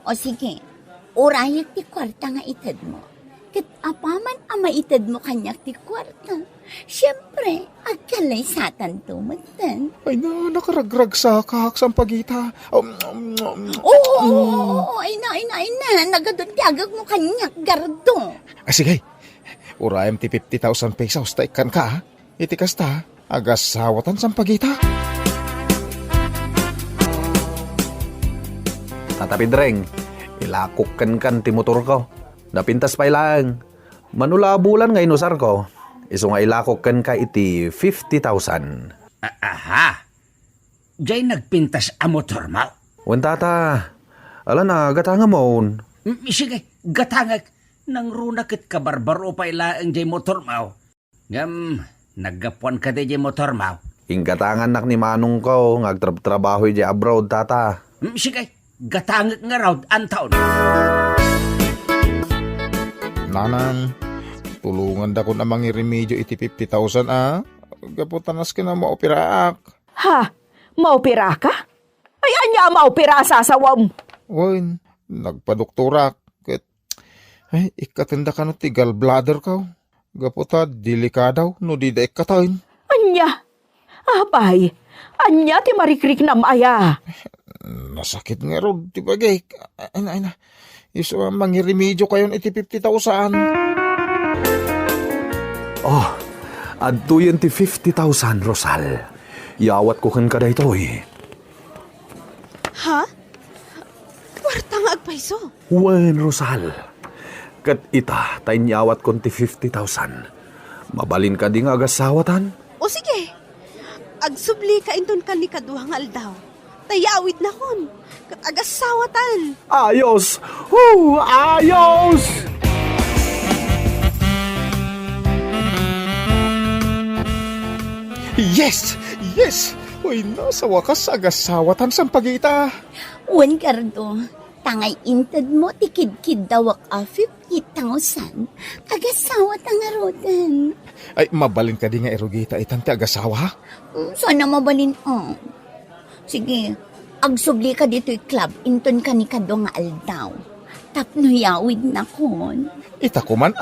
O sige, urayag ti kwarta nga itad mo. Kat apaman ang maitad mo kanyak ti kwarta. Siyempre, agkalay satan tumagtan. Ay na, nakaragrag sa kahaksang pagita. Oo, ay na, nagadot gagag mo kanyak, Gardo. Sige, urayam ti 50,000 pesos ta ikan ka, ha? Iti kasta, agasawatan sa pagita. Tata Pedreng, ilakok kan ti motor ko. Napintas pa ilang. Manula bulan nga inusar ko. Iso nga ilakok ka iti 50,000. Aha! Diyay nagpintas a motor mo? Wen tata, alam na, gatanga mo. Sige, gatangag. Nang runakit ka barbaro pa ilaang diyay motor mo. Ngam, naggapuan ka di diyay motor mo. Inggatangan nak ni manong ko, ngagtrabaho di abroad, tata. Sige, gatangag nga raw ang taon. Nanang, tulungan da ko namang iremedyo iti 50,000, Gaputanas ka na maopiraak. Ha? Maupira ka? Ay, anya maupira sa asawam. Wen, nagpadoktorak. Ay, ikatenda ka no ti gallbladder ka. Gaputa, delikadaw, no di daik katayin. 'Anya? Anya ti marikrik na maya. Nasakit nga ron, di ba gay? Ay na. Iso mangiremedyo kayon iti 50,000. Oh, adtuyen ti 50,000, Rosal. Yawat ko kan kada ito eh. Ha? Kwarta nga agpaiso. Wen, Rosal. Kat ita, tayo yawat kon ti 50,000. Mabalin ka di nga agasawatan? O sige, agsubli ka inton ka ni kaduhang aldaw. Tayawid na kon, kat agasawatan. Ayos! Ayos! Yes! Uy, nasa wakas agasawatan sang pagita. Wan, Gardo. Tangay intad mo, tikid-kid dawak 50,000. Agasawat ang arodan. Ay, mabalin ka di nga erugita itan ti agasawa. Sana mabalin Sige, agsubli ka dito'y club, inton ka ni kado nga aldaw. Tapno yawid na kon. Ita ko man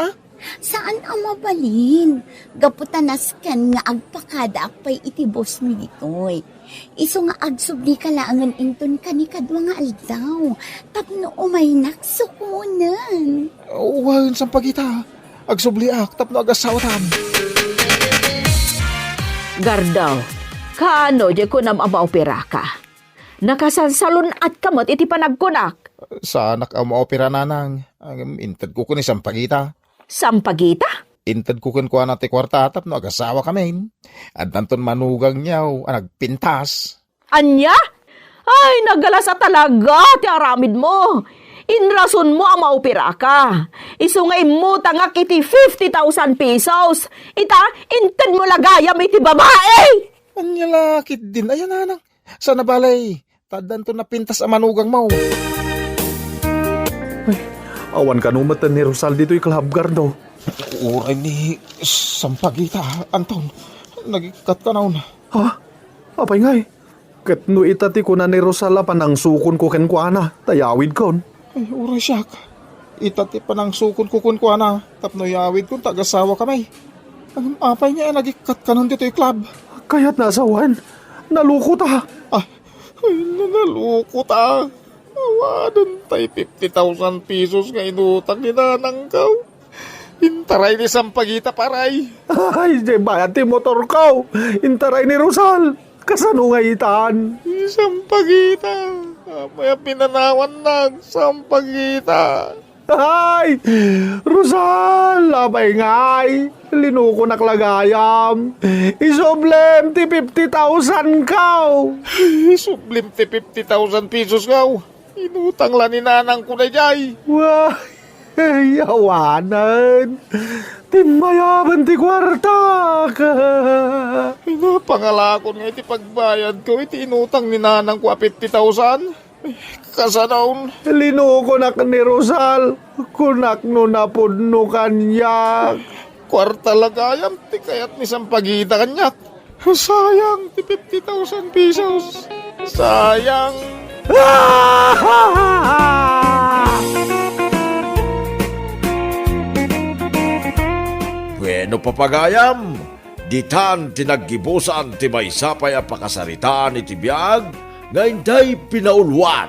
Saan ang mabalin? Gaputanas kan nga agpakada akpay iti boss mi ditoy. Iso nga agsubli ka laangan inton ka ni kado nga aldaw. Tapno umay naksukunan. Uwan sang pagita. Agsubliak, tapno agasawatan. Gardaw, kaano di ko na maopera ka? Nakasansalun at kamot iti panagkunak. Sa anak ang maopera nanang. Intad ko kun isang pagita. Sampagita? Intad ko kun kuha natin kwarta tapno agasawa kami. At nanton manugang niyaw, nagpintas. Anya? Ay, nagalasa talaga ti aramid mo. Inrason mo ang maopera ka. Isungay mo tangak iti 50,000 pesos. Ita, inted mo lagayam iti babae. Anyalakit din. Ayan nanang. Sana balay. Tadan to na pintas ang manugang mo. Awan ka numatan ni Rosal dito'y club, Gardo. Uray ni Sampagita, Anton. Nagikat ka na. Ha? Apay ngay. Kat no itati ko na ni Rosal panang sukon ko ken kuana. Tayawid kon. Ay, uray siyak. Itati pa ng sukon kukun ko na. Tapno yawid kung tagasawa kami. Ang apay niya nagikat ka nun dito yung club. Kaya't nasawan. Nalukot ha. Ay, nalukot Awadan tayo 50,000 pesos nga inutang ni nanang kaw. Intaray ni Sampagita paray. Ay, di ba ti motor ko? Intaray ni Rosal. Kasano nga itaan? Sampagita. Maya pinanawan nag Sampagita. Ay! Rosal! Abay ngay! Linuko naklagayam! Isoblem ti 50,000 kaw! Sublim ti 50,000 pesos kaw. Inutang la ni nanang ko na jay. Wah! Yawanan! Timayaban ti kwarta ka! Napangalakon nga iti pagbayad ko. Iti inutang ni nanang ko 50,000. Kasanaon. Linuko nak ni Rosal. Kunak no napudno kanyak. Kwarta lagayam ti kayat ni Sampagita kanyak. Sayang ti 50,000 pesos. Sayang. Bueno papagayam, ditan tinaggibusan ti maysapay a pakasaritaan iti biyag, nga inday pinaulwan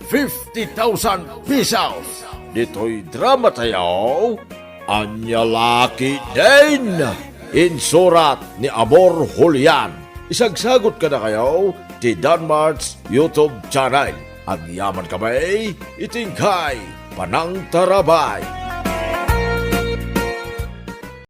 50,000 pesos. Dito'y drama tayo, Anyalaki din. Insurat ni Amor Julian. Isagsagot ka na kayo ti Danmar's YouTube channel. Ang yaman kamay, itingkay, panang tarabay.